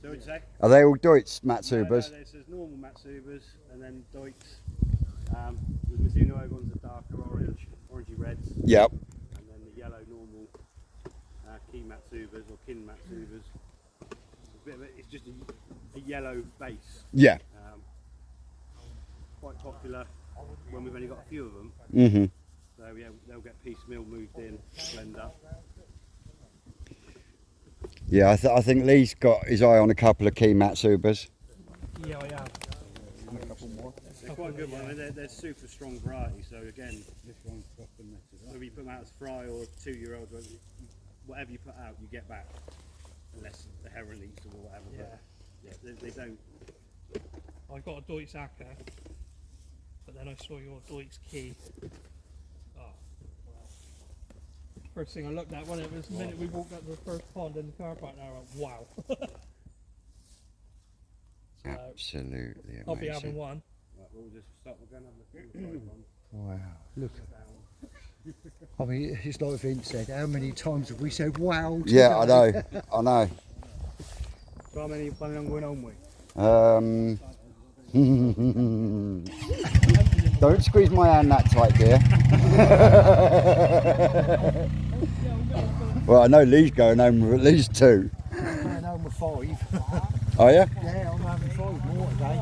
So would you say? Are they all Deutsch No, Matsubas? there's normal Matsubas, and then Deutz. The Mizuno Ogons are darker orange, orangey reds, Yep. and then the yellow normal Key Matsubas or Kin Matsubas. It's just a yellow base. Yeah. Quite popular when we've only got a few of them. Mhm. So yeah, they'll get piecemeal moved in, blend up. Yeah, I think Lee's got his eye on a couple of key Matsubas. Yeah, I have. They're quite good one. They're super strong variety. So again, whether you put them out as fry or 2-year-olds, whatever you put out, you get back, unless the heron eats them or whatever. Yeah. But they don't. I got a Deutsch Acker, but then I saw your Deutsch Key. Oh, wow. First thing I looked at when it was the minute we walked up to the first pond in the car park, and I went, wow. Absolutely I'll be having amazing. one. Right, we'll just stop. We're going to have a look at the Wow, look. I mean, it's like Vince said, how many times have we said wow? Yeah, I today? know. I know. So how many are you planning on going home with? Don't squeeze my hand that tight, dear. Well, I know Lee's going home with at least 2. I'm going home with 5. Are you? Yeah, I'm having 5 more today.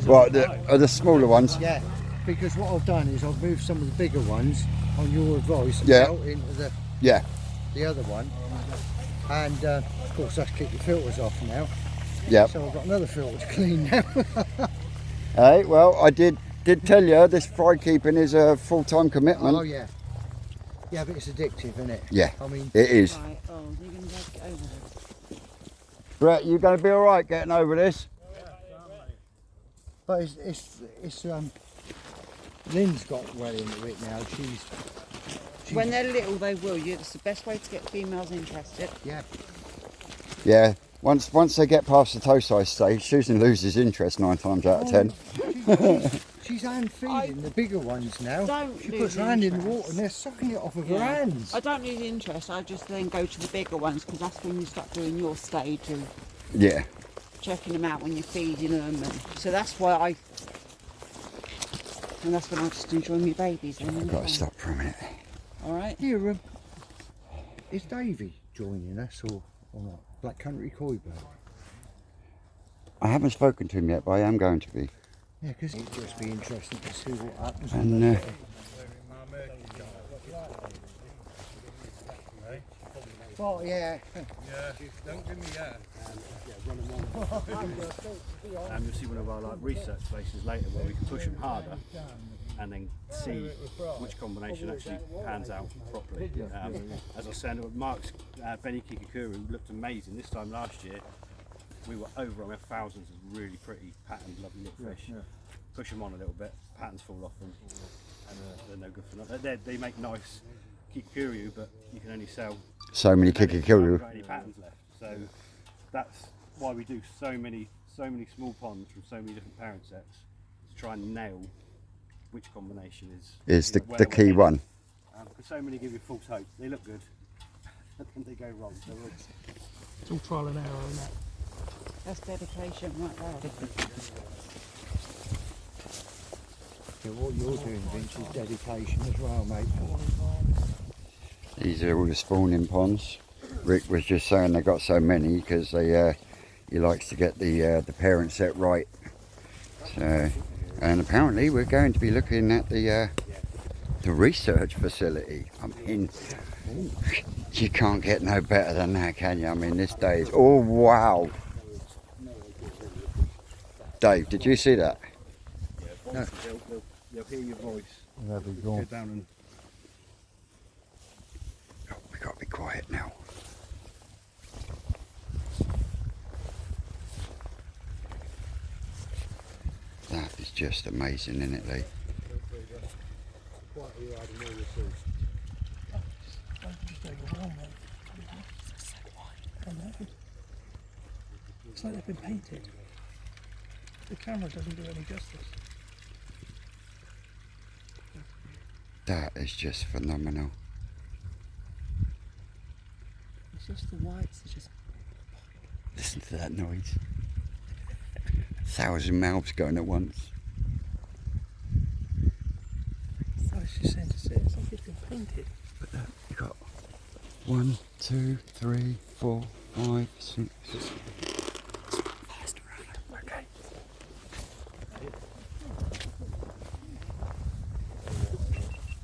What, are the smaller ones? Yeah, because what I've done is I've moved some of the bigger ones on your advice Yeah. out into Yeah. the other one. And of course that's keep the filters off now. Yep. So I've got another filter to clean now. Hey, well, I did tell you this fry keeping is a full-time commitment. Oh yeah. Yeah, but it's addictive, isn't it? Yeah, I mean, it is. Right, oh, you're going to get over this. Brett, you going to be all right getting over this? but it's Lynn's got well into it now. She's When they're little, they will. It's the best way to get females interested. yeah. Yeah. Once they get past the toe-size stage, Susan loses interest 9 times out of 10. She's hand feeding the bigger ones now. Don't She lose puts her hand in the interest. water and they're sucking it off of her Yeah. hands. I don't lose interest. I just then go to the bigger ones because that's when you start doing your stage of Yeah. checking them out when you're feeding them. And so that's why and that's when I just enjoy my babies. I've got to stop for a minute. All right. Here, is Davey joining us or not? Black Country Koi Bird. I haven't spoken to him yet, but I am going to be. Yeah, because it'd just be interesting to see what happens. And Well, yeah. And you'll see one of our research places later where we can push them harder and then see which combination actually pans out properly. As I said, Mark's Benny Kikakuru looked amazing this time last year. We were over on, we have thousands of really pretty patterned, lovely little fish. Push them on a little bit, patterns fall off them, and they're no good for nothing. They make nice Kikakuru, but you can only sell so many and then you haven't Kikakuru. got any patterns left. So that's why we do so many small ponds from so many different parent sets to try and nail which combination Is the where key we're one. because so many give you false hope. They look good, and then they go wrong. So It's all trial and error, isn't it? That's dedication right there. at what you're doing, Vince, is dedication as well, mate. These are all the spawning ponds. Rick was just saying they got so many because he likes to get the parent set right. So, and apparently we're going to be looking at the research facility. I mean, you can't get no better than that, can you? I mean, this day is, oh wow. Dave, did you see that? Yeah, they'll hear your voice. There we Go go. down and Oh, we got to be quiet now. That is just amazing, isn't it, Lee? It's like they've been painted. The camera doesn't do any justice. That is just phenomenal. It's just the whites. It's just Listen to that noise. 1,000 mouths going at once. I was just saying to say, it's like it's been painted. But look, you got 1, 2, 3, 4, 5, 6. Okay.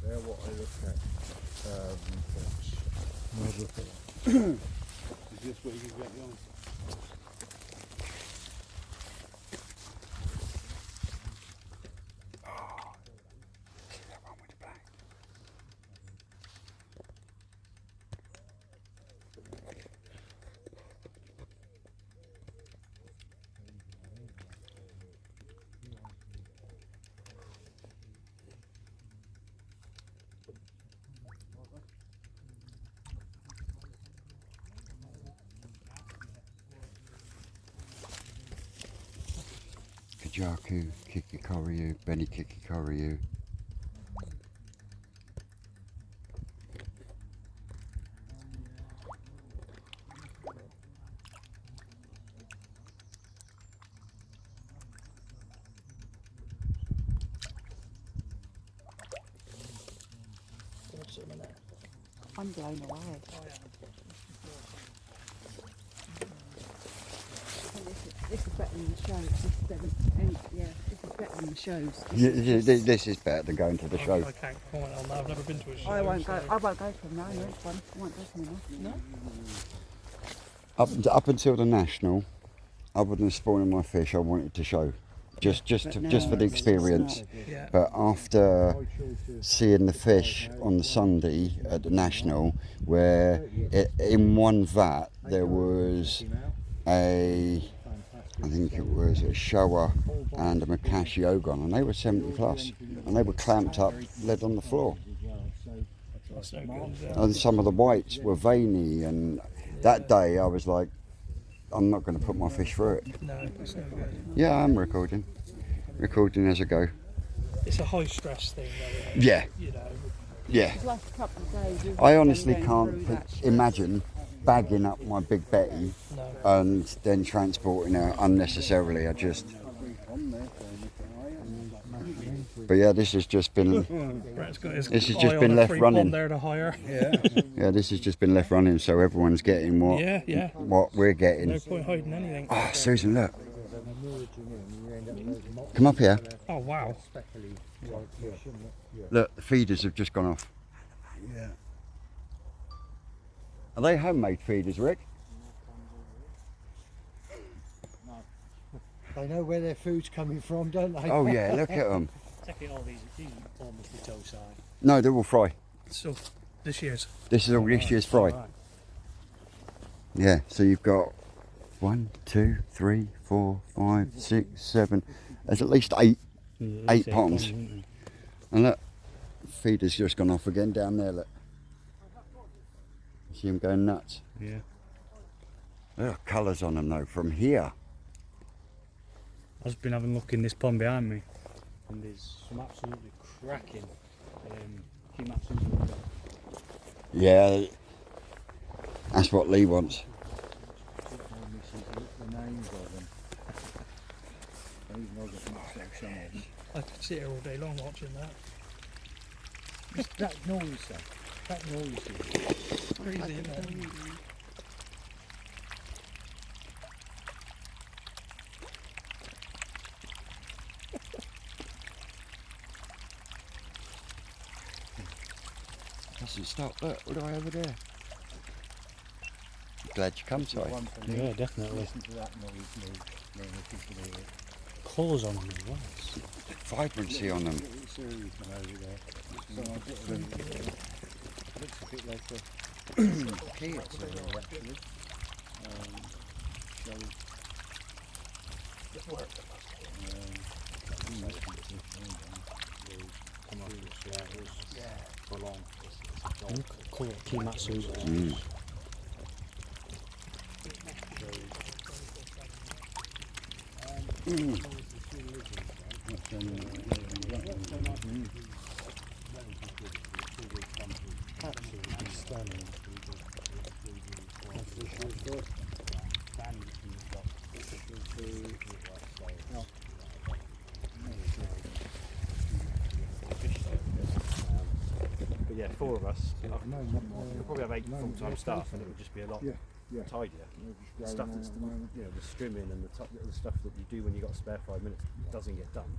They're what I look at. is this what you can get on? That one with the black. Kajaku, Kikikoryu, Benny Kikikoryu. I'm blown away. This is better than the shows. This is better than, yeah, this is better than the shows. This is better than going to the show. I can't comment on that. I've never been to a show. I won't go. so- I won't go to them now. Next one. I won't go to them now. No. Up until the national, other than spawning my fish, I wanted to show, just for the experience. Yeah. But after seeing the fish on the Sunday at the national, where in one vat there was I think it was a shower and a Makashi Ogon, and they were 70 plus, and they were clamped up, lead on the floor. That's no good. And some of the whites were veiny, and that day I was like, I'm not going to put my fish through it. No, that's no good. Yeah, I'm recording as I go. It's a high stress thing, though. Yeah, You know. yeah. The last couple of days. we've I been honestly going can't through that stress. imagine bagging up my big Betty No. and then transporting her unnecessarily. I just. But yeah, this has just been. Brett's got his This has eye just on been a left free running. pond there to hire. Yeah, this has just been left running, so everyone's getting what Yeah. what we're No getting. point hiding anything. Oh, Susan, look. Come up here. Oh wow. Look, the feeders have just gone off. Yeah. Are they homemade feeders, Rick? They know where their food's coming from, don't they? Oh yeah, look at them. Taking all these almost the toe side. No, they're all fry. So this year's. This is all this year's fry. Yeah, so you've got 1, 2, 3, 4, 5, 6, 7. There's at least 8 ponds. And look, feeder's just gone off again down there, look. See them going nuts. Yeah. Look at colours on them though, from here. I've just been having a look in this pond behind me, and there's some absolutely cracking Kimatsu. Yeah, that's what Lee wants. The names of them. I even know the I could sit here all day long watching that. That noise, though. That noise. Crazy, isn't it? Doesn't stop. Look, what do I over there? Glad you come, Si. Yeah, definitely. Listen to that noise, no, you can hear it. Colours on them as well. Vibrancy on them. It's over there. Looks a bit like a key or something, actually. So, Colour Kimatsu's. Mm. Absolutely stunning. But yeah, 4 of us. We'll probably have 8 full-time staff, and it would just be a lot tidier. The stuff that's the strimming and the stuff that you do when you've got a spare 5 minutes doesn't get done.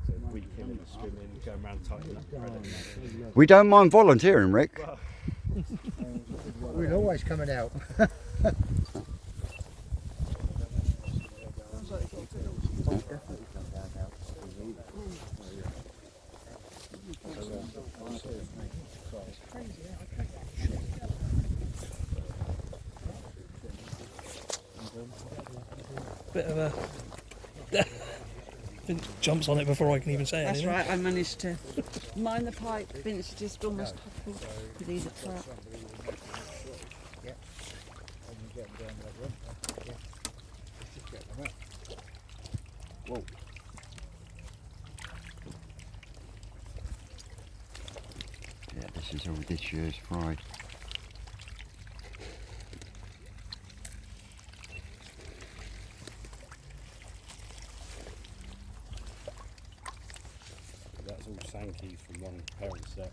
So weeking and strimming, going around tightening up the credit. We don't mind volunteering, Rick. We're always coming out. Bit of a. Vince jumps on it before I can even say That's anything. right, I managed to mine the pipe. Vince just almost toppled with these up front. Whoa. Yeah, this is all this year's fry. That's all Sankeys from one parent set.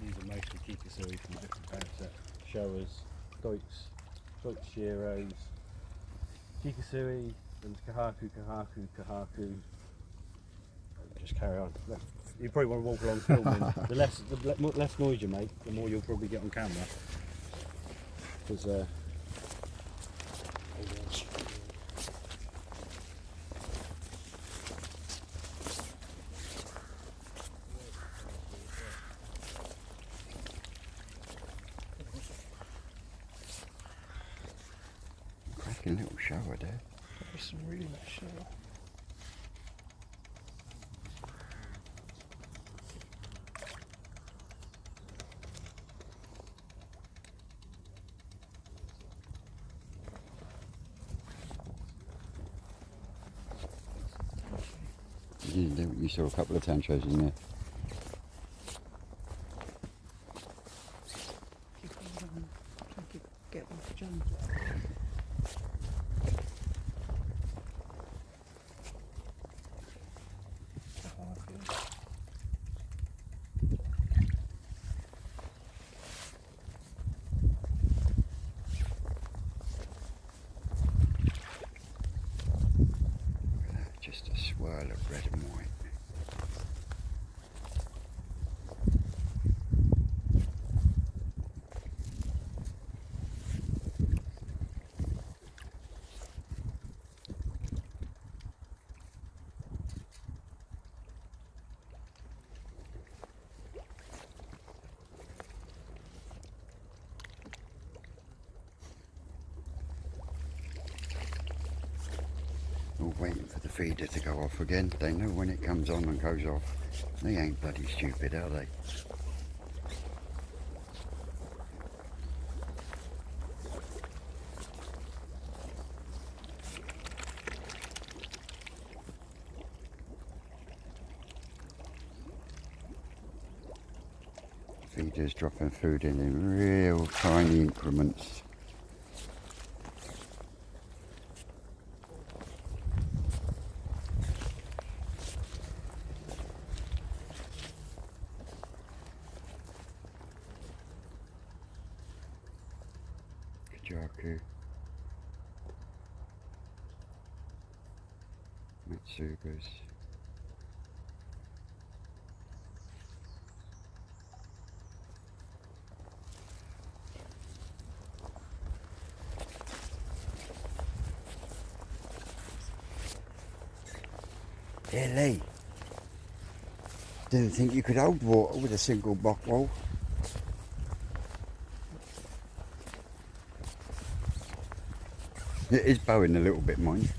These are mostly Kikasuri from a different parent set. Showers, Deutsch Shiros, Kikasuri, and Kahaku. Just carry on. You probably want to walk along filming. the less noise you make, the more you'll probably get on camera. Because Cracking little shower there. There's some really nice show. You saw a couple of tanchos in there. Keep hold on. Try to get one for John. Just a swirl of red and white. All waiting for the feeder to go off again. They know when it comes on and goes off. They ain't bloody stupid, are they? Feeders dropping food in real tiny increments. Kajaku. Matsugas. Hey Lee, didn't think you could hold water with a single bock wall. It is bowing a little bit, mind.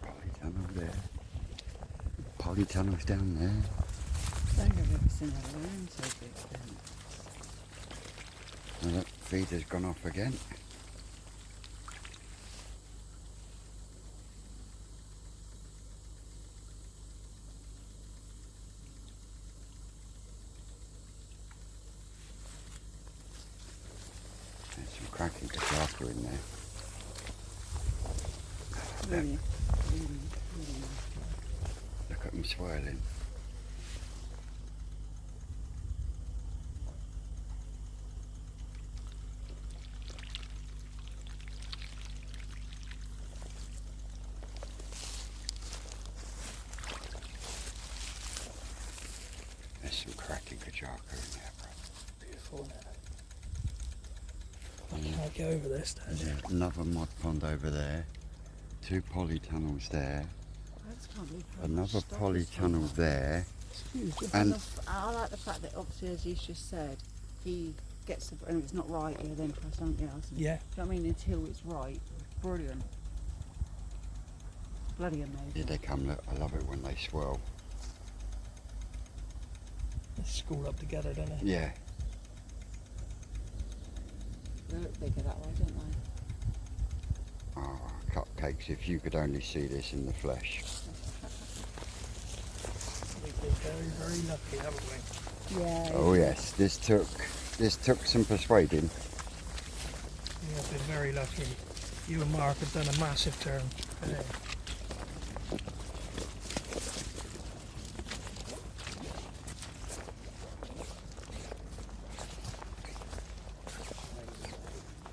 Polytunnel there. Polytunnel's down there. I don't think I've ever seen a worm so big then. Well, that feeder's gone off again. There's some cracking Kajaku in there. Really, really nice. Look at them swirling. There's some cracking Kajaku in there, bro. Beautiful. I can't get over this, There's another mud pond over there. 2 polytunnels there. I just can't believe how Another much stuff is on polytunnel that. there. And I like the fact that obviously, as he's just said, he gets the, and if it's not right, he'll then try something else. And, Yeah. do you know what I mean? Until it's right. Brilliant. Bloody amazing. here they come, look, I love it when they swirl. They school up together, don't they? Yeah. They look bigger that way, don't they? Oh, cupcakes, if you could only see this in the flesh. We've been very, very lucky, haven't we? Yeah. Oh yes, this took some persuading. We have been very lucky. You and Mark have done a massive turn today.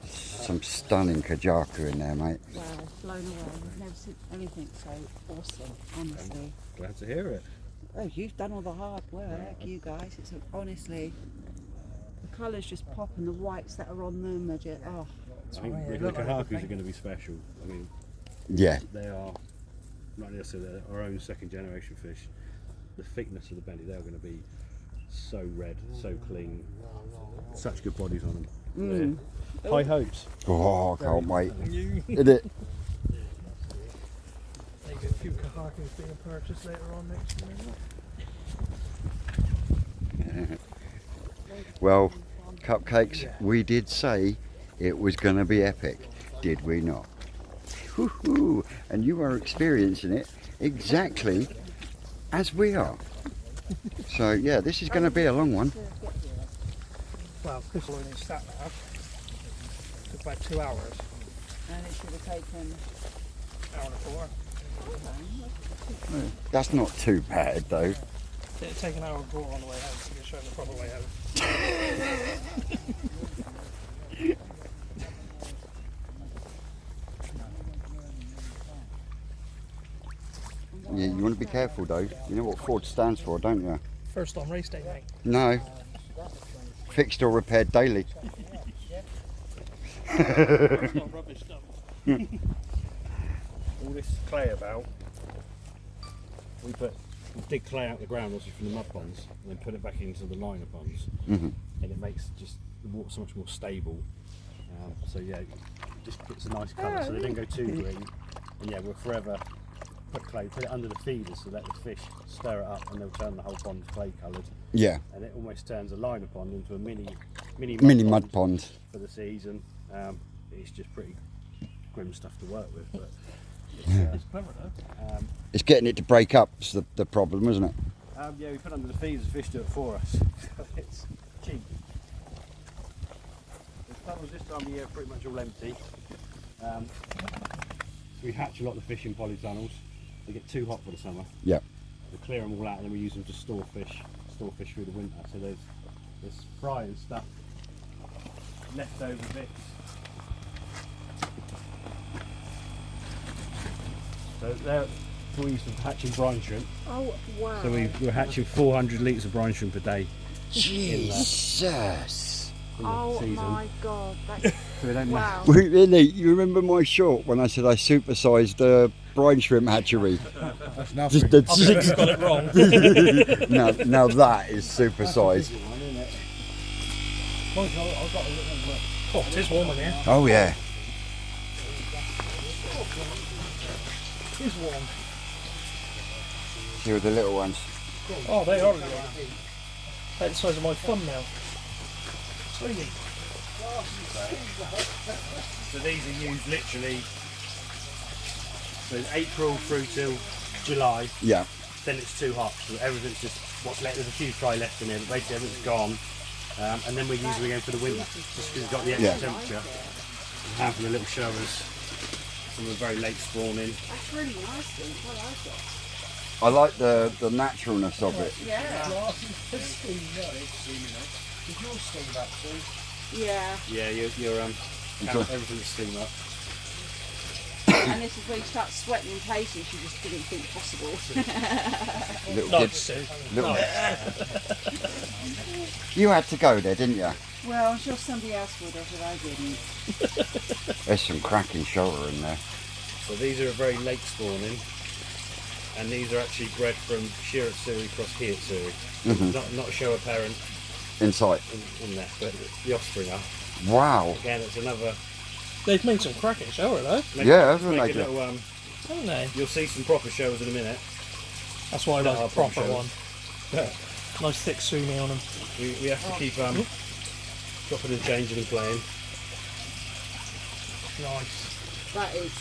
Some stunning Kajaku in there, mate. Wow, blown away. I've never seen anything so awesome, honestly. Glad to hear it. Oh, you've done all the hard work, you guys. It's honestly, the colours just pop and the whites that are on them are just, oh. I think yeah, the look like Kajakus are going to be special. I mean, Yeah. they are, not necessarily our own second generation fish. The thickness of the belly, they're going to be so red, so clean. Such good bodies on them. Mm. Yeah. High hopes. Oh, I can't wait. You, Isn't it? maybe a few Kajakus being purchased later on next year. Well, cupcakes, we did say it was going to be epic, did we not? Woohoo! And you are experiencing it exactly as we are. So yeah, this is going to be a long one. Well, because we're in sat nav, took about 2 hours, And it should have taken, hour and a 4. That's not too bad though. It'd take an hour and a 4 on the way home to get shown the proper way home. Yeah, you want to be careful though. You know what Ford stands for, don't you? First on race day, mate. No. Fixed or repaired daily. It's not rubbish stuff. All this clay about, we dig clay out the ground also from the mud ponds and then put it back into the liner ponds. Mhm. And it makes just the water so much more stable. So yeah, it just gets a nice colour so they don't go too green. And yeah, we'll forever put clay, put it under the feeders so let the fish stir it up and they'll turn the whole pond clay coloured. Yeah. And it almost turns a liner pond into a mini Mud pond. for the season. It's just pretty grim stuff to work with, but It's clever though. It's getting it to break up. Is the problem, isn't it? Yeah, we put under the feeders, the fish do it for us. It's cheap. The tunnels this time of year are pretty much all empty. We hatch a lot of the fish in polytunnels. They get too hot for the summer. Yeah. We clear them all out and then we use them to store fish through the winter. So there's fry and stuff, leftover bits. So that's what we use for hatching brine shrimp. Oh, wow. So we're hatching 400 litres of brine shrimp a day Jesus. in the Oh season. my god, that's So we don't wow. Wait, really? You remember my short when I said I supersized the brine shrimp hatchery? That's nothing. I think you got it wrong. Now that is supersized. Oh, it is warm in here. Oh yeah. It is warm. Here are the little ones. Oh, they are little. They're the size of my thumb now. Tiny. So these are used literally so April through till July. Yeah. Then it's too hot, so everything's just what's left. There's a few fry left in here, but basically everything's gone. And then we're using again for the winter, just because it's got the extra Yeah. temperature. Having the little showers, some of the very late spawning. That's really nice, I like it. I like the naturalness of it. Yeah. Yeah. Yeah, you're Okay. everything's steam up. And this is where you start sweating in places you just didn't think possible. Little Not kids. Sue. Little- No. You had to go there, didn't you? Well, I'm sure somebody else would have, but I didn't. There's some cracking shoulder in there. So these are a very late spawning, and these are actually bred from Shiratsuri cross Kiyotsuri. Mhm. Not a show apparent In sight. in there, but the offspring are. Wow. Again, it's another. They've made some cracking shower though, Yeah, haven't make they? a little, haven't they? you'll see some proper showers in a minute. That's why I like Our a proper shows. one. Nice thick sumi on them. We have to keep dropping and changing and playing. Nice. That is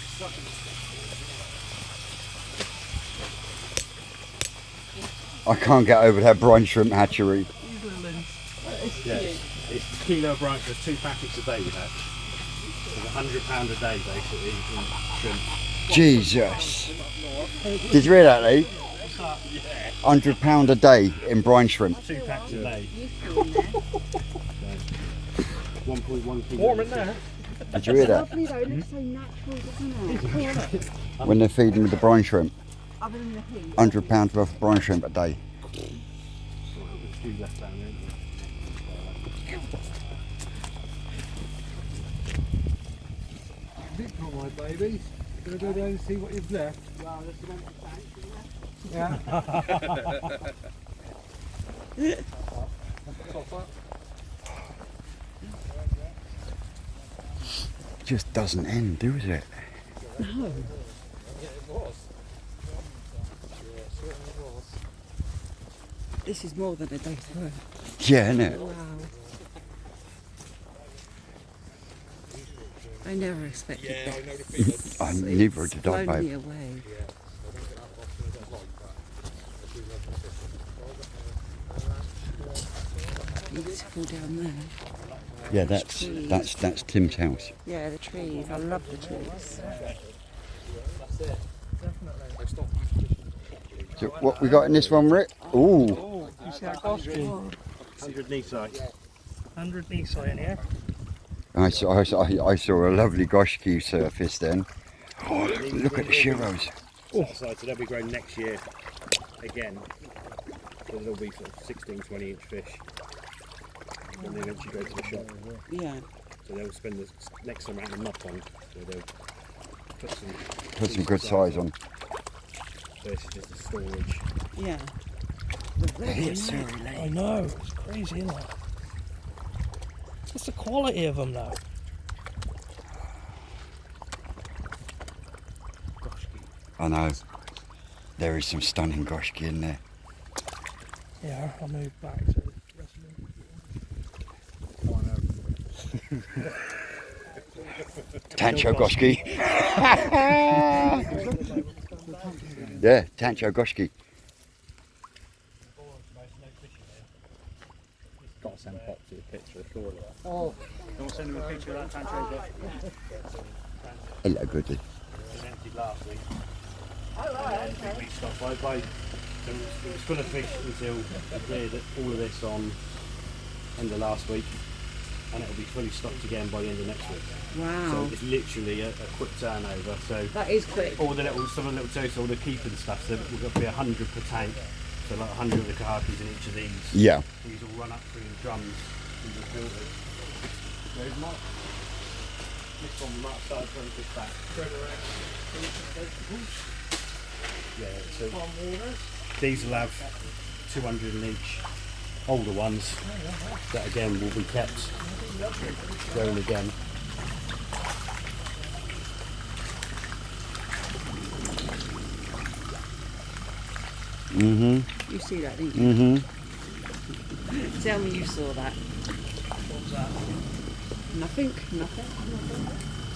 I can't get over that brine shrimp hatchery. Yeah, it's a kilo of brine. There's 2 packets a day we have. So £100 a day basically in shrimp. Jesus. Did you hear that, Lee? £100 a day in brine shrimp. 2 packs a day. useful in there. 1.1 kilos. Warm in there. Did you hear that? Lovely though, it looks so natural, doesn't it? When they're feeding with the brine shrimp. Other than the heat. £100 worth of brine shrimp a day. There's a few left down there. Bit for my babies. Gonna go down and see what you've left. Well, there's an empty tank in there. Yeah. Just doesn't end, does it? This is more than a day's work. Yeah, isn't it? Wow. I never expected that. I neither did I, Blown me babe. away. Beautiful down there. Yeah, that's Tim's house. Yeah, the trees. I love the trees. So what we got in this one, Rick? Ooh, Oh, you see that goshki? 100 Nisai. 100 Nisai in here. I saw a lovely goshki surface then. Oh, look at the shiros. So they'll be grown next year again. So there'll be sort of 16, 20 inch fish when they eventually go to the shop. Yeah. So they'll spend the next summer out in the mud pond. So they'll Put some good size on. So this is just a storage. Yeah. I know, it's crazy, isn't it? What's the quality of them though? I know. There is some stunning goshki in there. Yeah, I'll move back to the rest of them. Tancho Goski. Yeah, Tancho Goski. Got to send Poppy a picture of all of that. Oh, You want to send him a picture of that Tancho? Hello, goodie. It was empty last week. And then we stopped by so it was full of fish until we cleared all of this on end of last week, and it'll be fully stocked again by the end of next week. So Wow. it's literally a quick turnover. So That is quick. all the little, some of the little toast, all the keeping stuff, so we've got to be 100 per tank. So like 100 of the carcasses in each of these. Yeah. These all run up through the drums into the filters. There's Mark. This one we might have started trying to fish back. Yeah, so these will have 200 an inch older ones that again will be kept going again. Mm-hmm. You see that, didn't you? Mm-hmm. Tell me you saw that. What was that? Nothing. Nothing.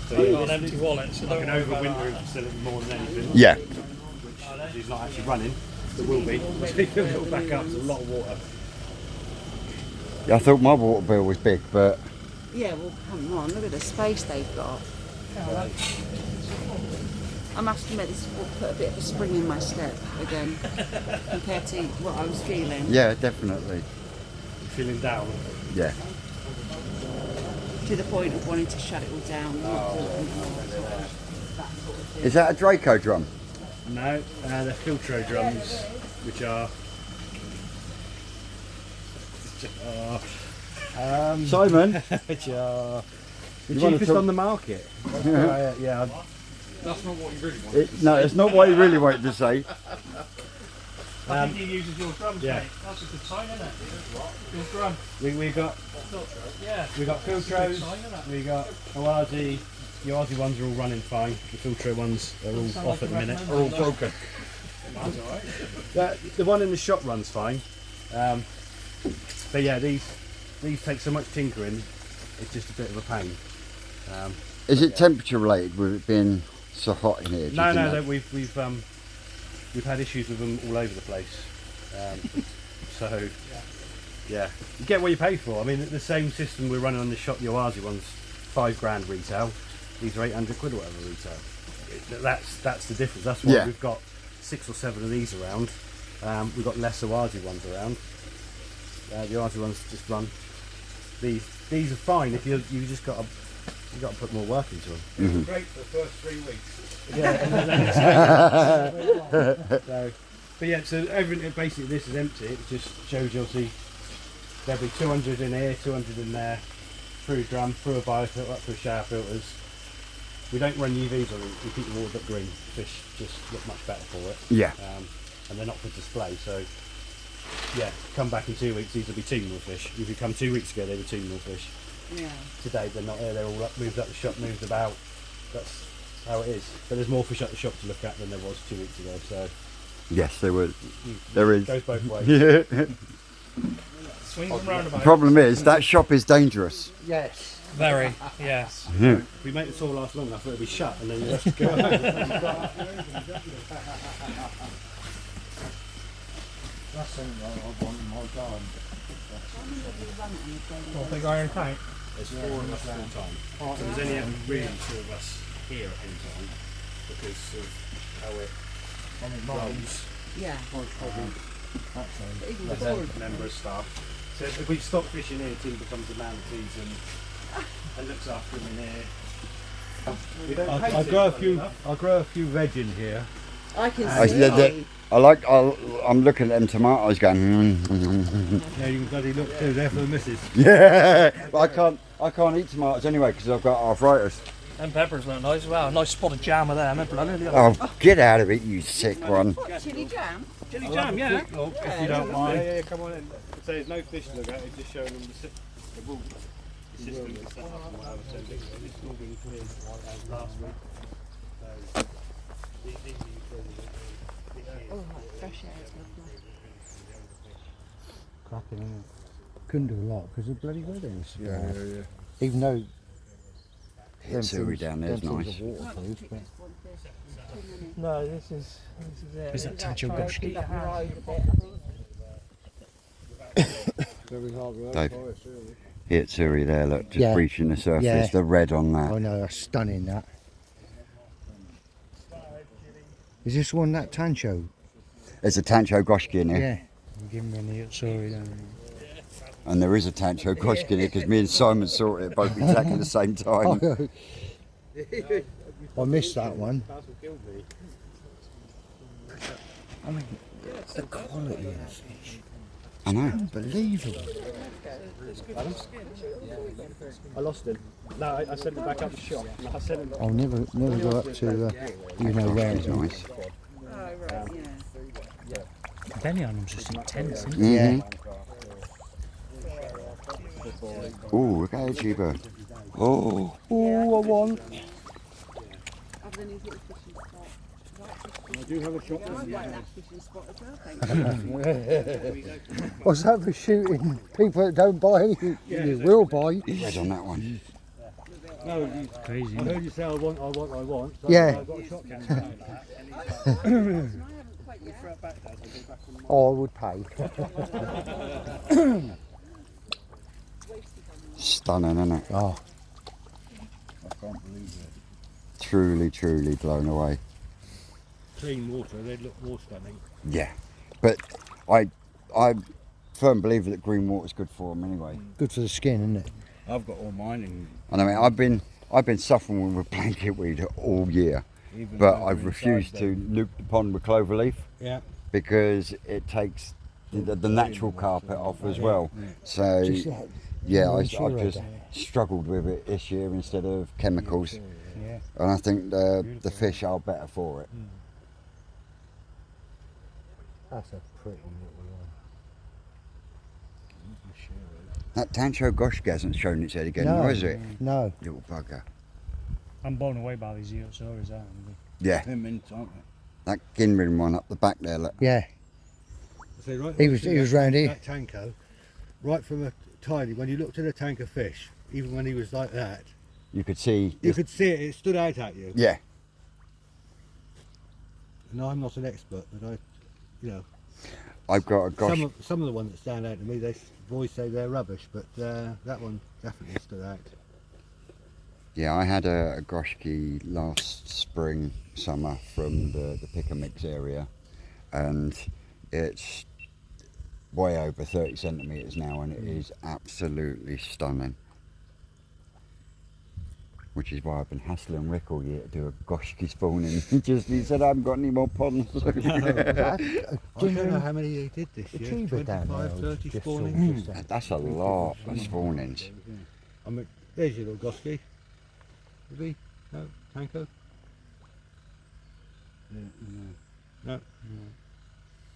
So I've yeah, got an empty wallet, so like don't an worry about overwintering that. facility more than anything. Yeah. Which is not actually running. There will be. It'll back up. There's a lot of water. I thought my water bill was big, but Yeah, well, come on, look at the space they've got. I must admit, this will put a bit of a spring in my step again, compared to what I was feeling. yeah, definitely. You're feeling down. Yeah. To the point of wanting to shut it all down. Is that a Draco drum? No, they're Filtro drums, which are. Simon? Which are the You wanna cheapest talk- on the market. Yeah, That's not what you really want. No, it's not what you really wanted to say. I think he uses your drums, yeah. mate. That's a good sign, isn't it? Your drum. we got Yeah. we got That's a good Filtros, sign, isn't it? we got Oazi. The Oazi ones are all running fine. The Filtro ones are all Sound off like at the a minute. recommender. Are all broken. That's alright. The one in the shop runs fine. But yeah, these take so much tinkering. It's just a bit of a pain. Is it temperature related with it being so hot in here? do you No, think no, that- we've had issues with them all over the place. So yeah, you get what you pay for. I mean, the same system we're running on the shop, the Oazi ones, £5,000 retail. These are 800 quid or whatever retail. That's the difference. That's why Yeah. we've got 6 or 7 of these around. We've got less Oazi ones around. The Oazi ones just run. These are fine if you just got to put more work into them. Great for the first 3 weeks. But yeah, so everything basically this is empty. It just shows you obviously there'll be 200 in here, 200 in there, through a drum, through a biofilter, up through shower filters. We don't run UVs on them. We keep the water up green. Fish just look much better for it. Yeah. And they're not for display. So yeah, come back in 2 weeks. These will be 2 more fish. If you come 2 weeks ago, they were 2 more fish. Yeah. Today they're not here. They're all moved up the shop, moved about. That's how it is. But there's more fish at the shop to look at than there was 2 weeks ago. So Yes, there is. goes both ways. Yeah. Swings and roundabouts. The problem is that shop is dangerous. yes. Very, yes. If we make the tour last long enough, it'll be shut, and then you have to go home. That's something I want in my garden. What, big iron tank? There's 4 of us full time. So there's only ever really 2 of us here at any time because of how it rolls. Yeah. Even There's before. a member of staff. So if we stop fishing here, Tim becomes a man of season and looks after him in here. We don't paint I'll it, grow a funny few. enough. I'll grow a few veg in here. I can I see. said that- I'm looking at them tomatoes going. Yeah, you can bloody look too. They're for the missus. Yeah, but I can't eat tomatoes anyway because I've got arthritis. And peppers look nice as well. Nice spot of jam of them. Bloody Oh, get out of it, you sick one. What, chili jam? chili jam, yeah. Look, if you don't mind. Yeah, come on in. So there's no fish to look at, it's just showing them the rule. The system is set up and whatever. So this has all been cleared as last week. So these need to be cleared this year. Oh, like fresh air is lovely. Cracking, isn't it? Couldn't do a lot because of bloody weather. Yeah. Even though Hitsuri down there's them things nice. are waterproof, but No, this is it. Is that Tancho Goshki? Very hard work Dave. for us, really. Hitsuri there, look, just Yeah. breaching the surface. Yeah. The red on that. oh no, that's stunning. That is this one that Tancho? There's a Tancho Goshki in here. Yeah. Give me any Hitsuri down there. And there is a Tancho Goshki in here because me and Simon saw it both exactly the same time. I missed that one. I mean, the quality of the fish, I know. unbelievable. I lost him. No, I sent him back up the shop. No, I sent him. I'll never go up to you know where. It's nice. Oh, right, yeah. The belly on them's just intense, isn't it? Mm-hmm. Yeah. Oh, look at that bird. Oh, Oh, I want. Other than his little fishing spot. I do have a shop. I like that fishing spot as well, thank you. What's that for shooting people that don't buy anything? You will buy. red on that one. No, you, Crazy. I heard you say I want. So Yeah. I got a shotgun. You throw it back there, so go back on my Oh, I would pay. Stunning, isn't it? Oh, I can't believe it. Truly, truly blown away. Clean water, they'd look more stunning. Yeah, but I'm firm believer that green water's good for them anyway. good for the skin, isn't it? I've got all mine in. And I mean, I've been suffering with blanket weed all year, Even but though I've they're refused inside to nuke the pond with clover leaf Yeah. because it takes the natural carpet off as well. So Just like yeah, I'm I've sure I just do. struggled with it this year instead of chemicals, Yeah. and I think the fish are better for it. That's a pretty little one. That Tancho Goshki hasn't shown its head again, No. has it? No. Little bugger. I'm blown away by these Hitsuri, aren't Yeah, Them in, aren't they? that Ginrin one up the back there. Look. Yeah. So right He was round here. That tanko, right from a tiny, when you looked at a tank of fish, even when he was like that, You could see. you could see it, it stood out at you. Yeah, And I'm not an expert, but I've got a gosh. some of the ones that stand out to me, they boys say they're rubbish, but that one definitely stood out. Yeah, I had a Goshki last spring, summer from the Pickamix area, and it's way over 30 centimetres now, and it is absolutely stunning. Which is why I've been hassling Rick all year to do a Goshki spawning. He said I haven't got any more ponds. I don't know how many they did this year. Achiever down there. 25, 30 just spawning. sort of- That's a lot of spawnings. I mean, there's your little Goski. Is he? No, tanko. No.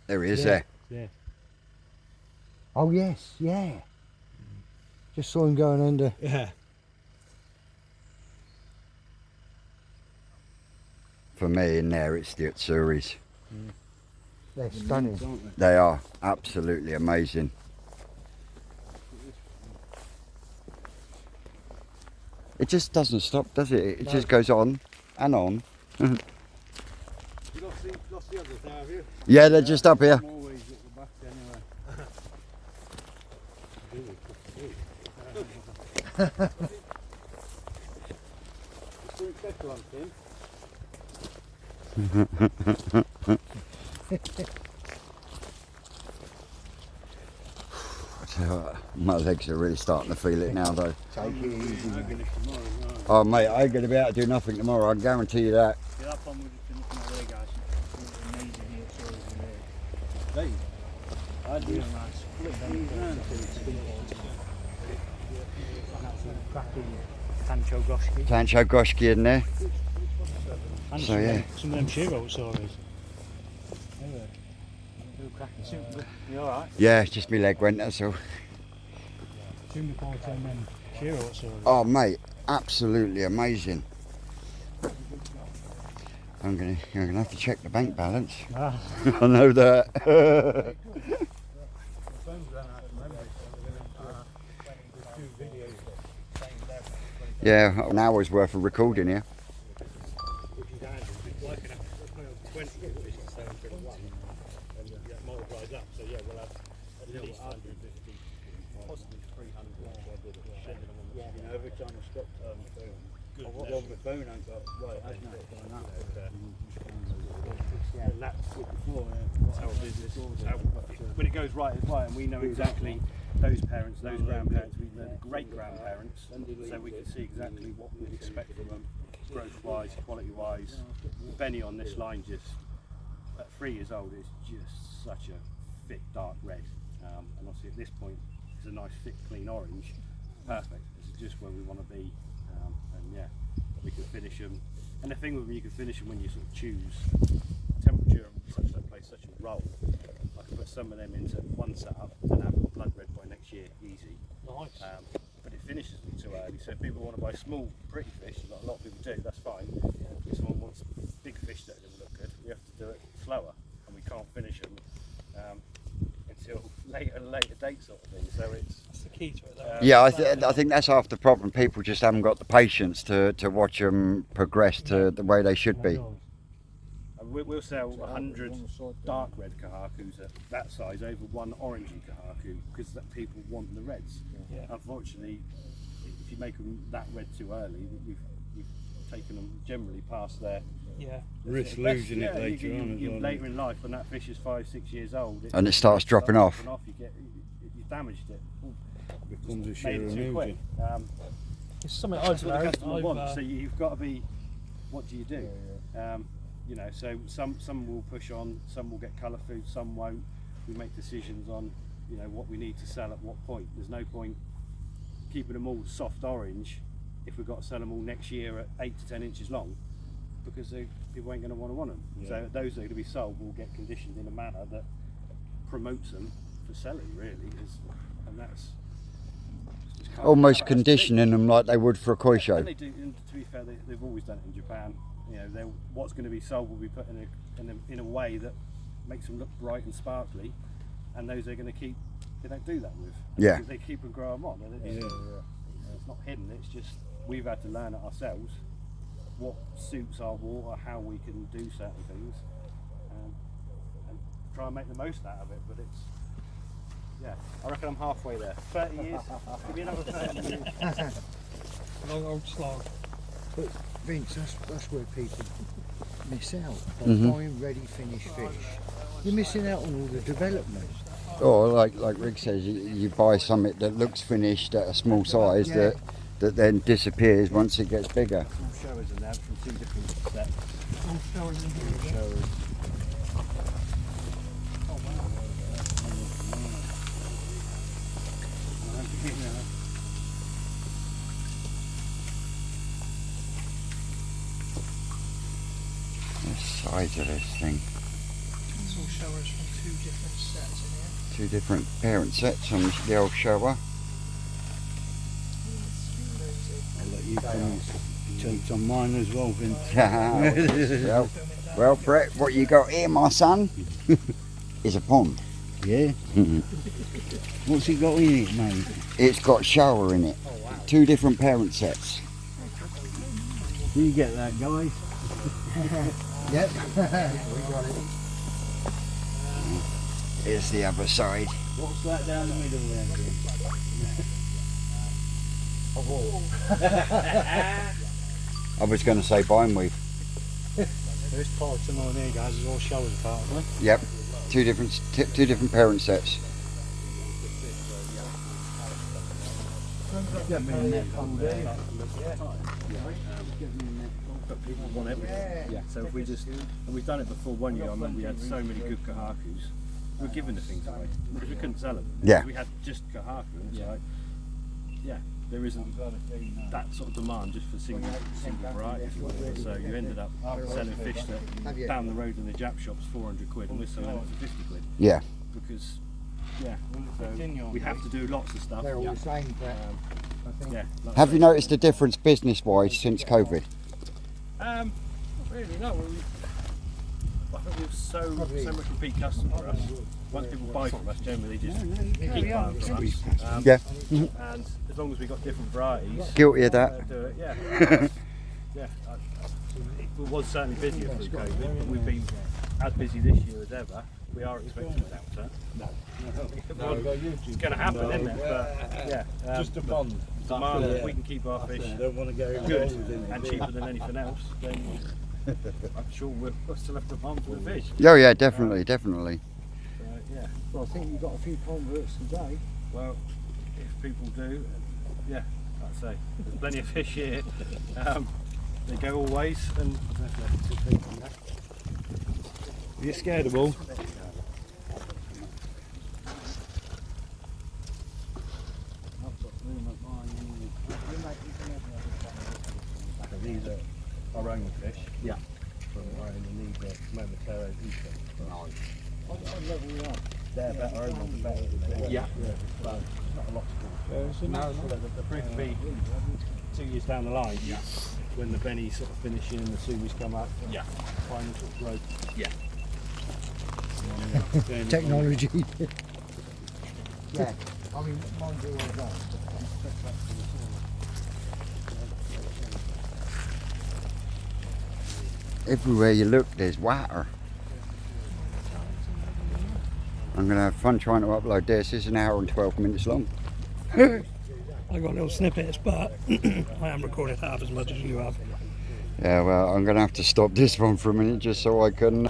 There he is Yeah. there. Oh yes, yeah. Just saw him going under. Yeah. For me in there it's the Utsuris. They're stunning. They are absolutely amazing. It just doesn't stop, does it? It just goes on and on. You lost the others now, have you? Yeah, they're just up here. I'm always at the back anyway. Doing better on Tim. My legs are really starting to feel it now though. Take it easy. Oh mate, I ain't going to be able to do nothing tomorrow, I can guarantee you that. Yeah, that one we've just been looking at there, guys. Amazing Hitsuri in there. I do. Real nice. Absolute cracking Tancho Goshki. Tancho Goshki in there. And So, some, yeah. some of them Shiro Hitsuri. You alright? Yeah, it's just my leg went, that's all. Soon before I turn them Shiro Hitsuri. Oh mate, absolutely amazing. I'm gonna have to check the bank balance. Ah. I know that. Yeah, an hour's worth of recording here. Which is handy. Like an 20 fish to sell for one, and that multiplies up. So yeah, we'll have at least 150, possibly 300. You know, every time I stop on my phone, my phone ain't got right. I know it's going up. And that's how a business. When it goes right, it's right, and we know exactly those parents, those grandparents, we know the great grandparents, so we can see exactly what we'd expect from them, growth-wise, quality-wise. Benny on this line, just at 3 years old, is just such a thick, dark red, and obviously at this point, it's a nice, thick, clean orange. Perfect. This is just where we want to be, and yeah, we can finish them. And the thing with them, you can finish them when you sort of choose temperature and such that plays such a role. I can put some of them into one setup and have them blood red by next year, easy. Nice. But it finishes them too early. So if people want to buy small, pretty fish, like a lot of people do, that's fine. If someone wants big fish that are going to look good, we have to do it slower, and we can't finish them until later date sort of thing. So it's That's the key to it, though. Yeah, I think that's half the problem. People just haven't got the patience to watch them progress to the way they should be. we'll sell 100 dark red kahakus at that size over one orangey kahaku because that people want the reds. Yeah. Unfortunately, if you make them that red too early, we've taken them generally past their Risk losing it later on as well. Later in life, when that fish is 5-6 years old, And it starts dropping off. You've damaged it. Becomes a Made sheer it too quick. illusion. It's something That's I've what the learned. customer wants. So you've got to be. What do you do? You know, so some will push on, some will get colour food, some won't. We make decisions on, you know, what we need to sell at what point. There's no point keeping them all soft orange if we've got to sell them all next year at 8 to 10 inches long, because people ain't going to want them. Yeah. So those that are going to be sold will get conditioned in a manner that promotes them for selling, really. And that's just kind of Almost how it has to be. conditioning them like they would for a koi show. And they do, and to be fair, they've always done it in Japan. You know, what's going to be sold will be put in a way that makes them look bright and sparkly, and those they're going to keep. They don't do that with. Yeah. They keep and grow them on. And it's not hidden. It's just we've had to learn it ourselves. What suits our water, how we can do certain things, and try and make the most out of it. But I reckon I'm halfway there. 30 years. Give me another 30 years. Long old slog. But Vince, that's where people miss out by Mhm. buying ready finished fish. You're missing out on all the development. Or like Rick says, you buy something that looks finished at a small size Yeah. that then disappears once it gets bigger. All showers and that from 2 different sets. All showers in here. Showers. The size of this thing. It's all showers from 2 different sets in here. 2 different parent sets on the old shower. I'll let you come and on mine as well, Vince. well, well, Brett, what you got here, my son, is a pond. Yeah. What's he got in it, mate? It's got shower in it. 2 different parent sets. Do you get that, guys? Yep. We got it. Here's the other side. What's that down the middle there? I was going to say bineweed. This part of mine here, guys, is all showers apart, isn't it? Yep, 2 different parent sets. Get me in that pond there. But people want everything. Yeah. So if we just, and we've done it before one year. I remember we had so many good kahakus. We were giving the things away because we couldn't sell them. Yeah. We had just kahaku, and it's like, there isn't that sort of demand just for single variety. If you will. So you ended up selling fish that down the road in the Jap shops 400 quid, and we're selling it for 50 quid. Yeah. Because so we have to do lots of stuff. They're all the same, Brett. I think. Yeah. like Have I you say. noticed a difference business-wise since COVID? Not really, no. think we've so much repeat customer for us. Once people buy from us, generally just keep buying from us. Yeah. And as long as we've got different varieties, Guilty of that. do it. Yeah. Yeah. It was certainly busier through COVID, but we've been as busy this year as ever. We are expecting a downturn. It's going to happen, isn't it? But yeah, Just a bond. demand, if we can keep our fish Don't want to go good and cheaper than anything else, then I'm sure we'll still have demand for the fish. Oh yeah, definitely, definitely. Yeah. Well, I think you've got a few converts today. Well, if people do, yeah, like I say, there's plenty of fish here. They go all ways, and You're scared of all? These are our own fish. Yeah. But I only need the Momotaro Eco. They're better, our own ones are better than they. Yeah. But not a lot to do. No, the proof will be 2 years down the line. Yeah. When the Benny's sort of finishing and the Sumis come up. Yeah. Final sort of growth. Yeah. Technology. Yeah, I mean, mine's always on. Everywhere you look, there's water. I'm going to have fun trying to upload this. It's an hour and 12 minutes long. I got little snippets, but I haven't recorded half as much as you have. Yeah, well, I'm going to have to stop this one for a minute just so I can...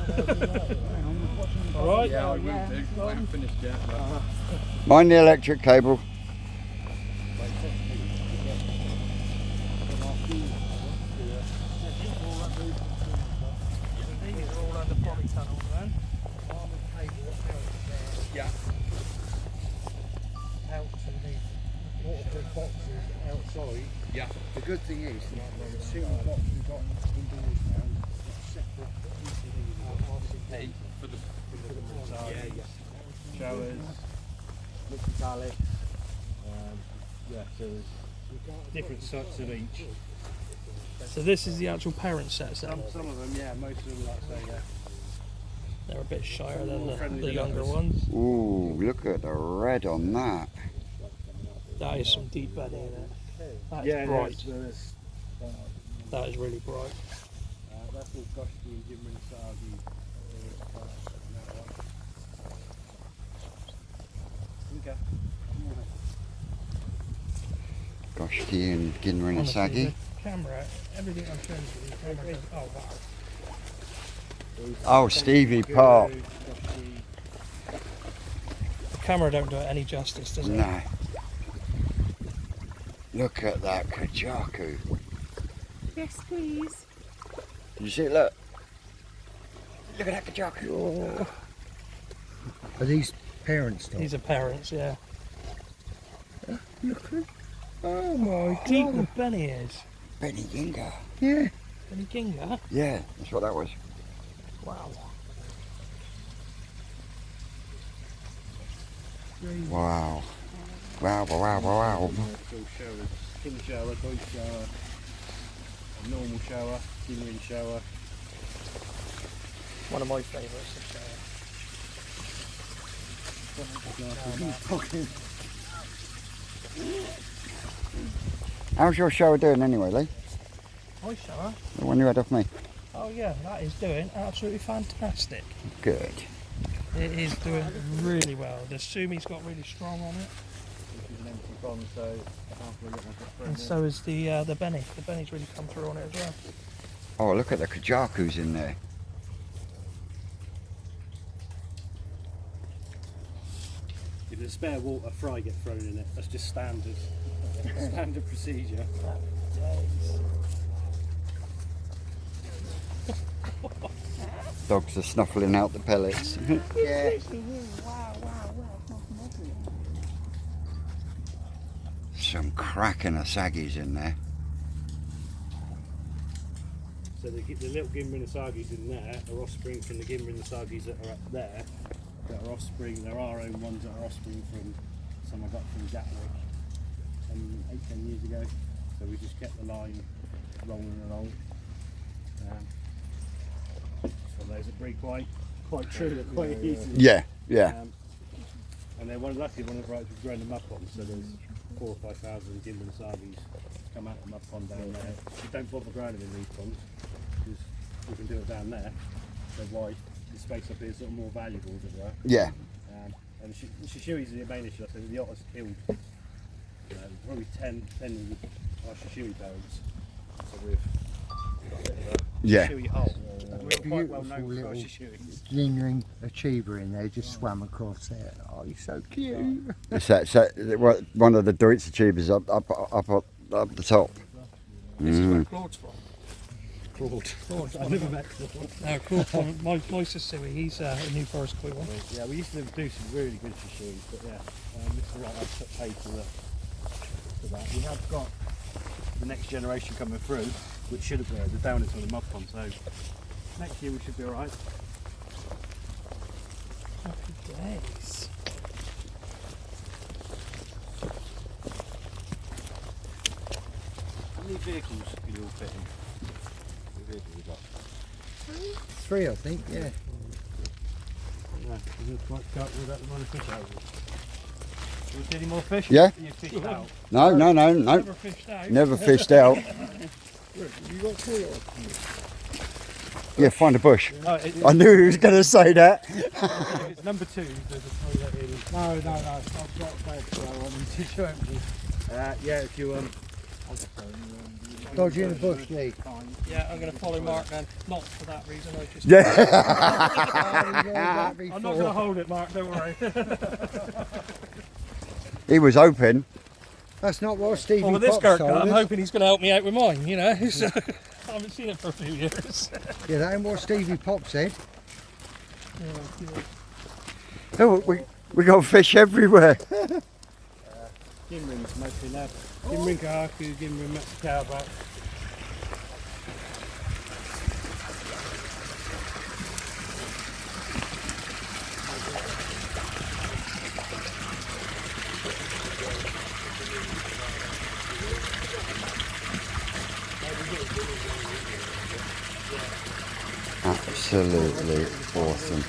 Alright? Yeah, I will do. I haven't finished yet. But... Mind the electric cable. These are all under polytunnel then. Yeah. Out to the waterproof boxes outside. Yeah. The good thing is, the single box we've got indoors now, it's separate. Hey, for the Showers, mixed metallic. Yeah, so there's different sorts of each. So this is the actual parent sets then. Some of them, yeah, most of them, like I say, yeah. They're a bit shyer than the Friendly younger lovers. ones. Ooh, look at the red on that. That is some deep bedding in it. That is Yeah, bright. there's That is really bright. that's all Goshki and Gimrin Sagi. Okay. Goshki and Ginra and Honestly, Sagi. the camera, everything I'm showing you, the camera goes, oh wow. Oh, Stevie Pop. The camera don't do it any justice, does it? No. Look at that Kajaku. Yes, please. You see it? Look. Look at that Kajaku. Oh. Are these parent stock? These are parents, yeah. Look at. Oh my Deep god. the Benny is. Benny Ginga. Yeah. Benny Ginga? Yeah, that's what that was. Wow. Wow. Wow, wow, wow, wow. So showers, king shower, Deutsch shower, a normal shower, Gimrin shower. One of my favourites, the shower. How's your shower doing anyway, Lee? My shower? The one you had off me? Oh yeah, that is doing absolutely fantastic. Good. It is doing really well. The Sumi's got really strong on it. This is an empty pond, so half of it I've got thrown And in. so is the Benny. The Benny's really come through on it as well. Oh, look at the Kajakus in there. If there's spare water, fry get thrown in it. That's just standard. Standard procedure. Dogs are snuffling out the pellets. Yeah. Some cracking Asagis in there. So the little Gimrin Asagis in there are offspring from the Gimrin Asagis that are up there. That are offspring. There are our own ones that are offspring from some I got from Gatwick 10 years ago. So we just kept the line rolling along. From of those that breed quite true, they're quite easy. Yeah, yeah. And they're lucky one of the varieties we've grown the mud pond, so there's 4,000 or 5,000 Gimlin Savis come out of the mud pond down there. We don't bother growing them in these ponds because we can do it down there. So why the space up here is sort of more valuable, as it were. Yeah. And the Shishuis are the main issue. I said the otters killed probably 10 of our Shishui parents. So we've got a bit of a Yeah. Shishui hole. We're quite well known Beautiful for our little Shishuis. glimmering achiever in there just swam across there. Oh, he's so cute. It's one of the Deutsche tubers up the top. This is where Claude's from. Claude. I never met Claude. Claude from my Sisui, he's a New Forest Quill. Yeah, we used to do some really good Shishuis, but yeah, Mr. Wright has put paid to that. We have got the next generation coming through, which should have been down into the mud pond, so next year we should be alright. Happy days. How many vehicles can you all fit in? How many vehicles we got? 3, I think, yeah. Yeah, we look like we're about to run a fish out. Do we see any more fish? Yeah. You fished out. No. Never fished out. Never fished out. You got 3 Yeah, find a bush. No, I knew he was going to say that. it's number 2. There's a toilet in. No, I've got a bag to go on and tissue empty. Yeah, if you Dodge in the bush, Lee. Yeah, I'm going to follow Mark then. Not for that reason, I just... Yeah. I'm not going to hold it, Mark, don't worry. He was hoping. That's not what Stevie Well, with this Pops Gurkha, told I'm us. hoping he's going to help me out with mine, you know. So, I haven't seen it for a few years. Yeah, that ain't what Stevie Pop said. Oh, we got fish everywhere. Gimrin's mostly now. Gimrin Kahaku, Gimrin Matsukauba. Absolutely awesome.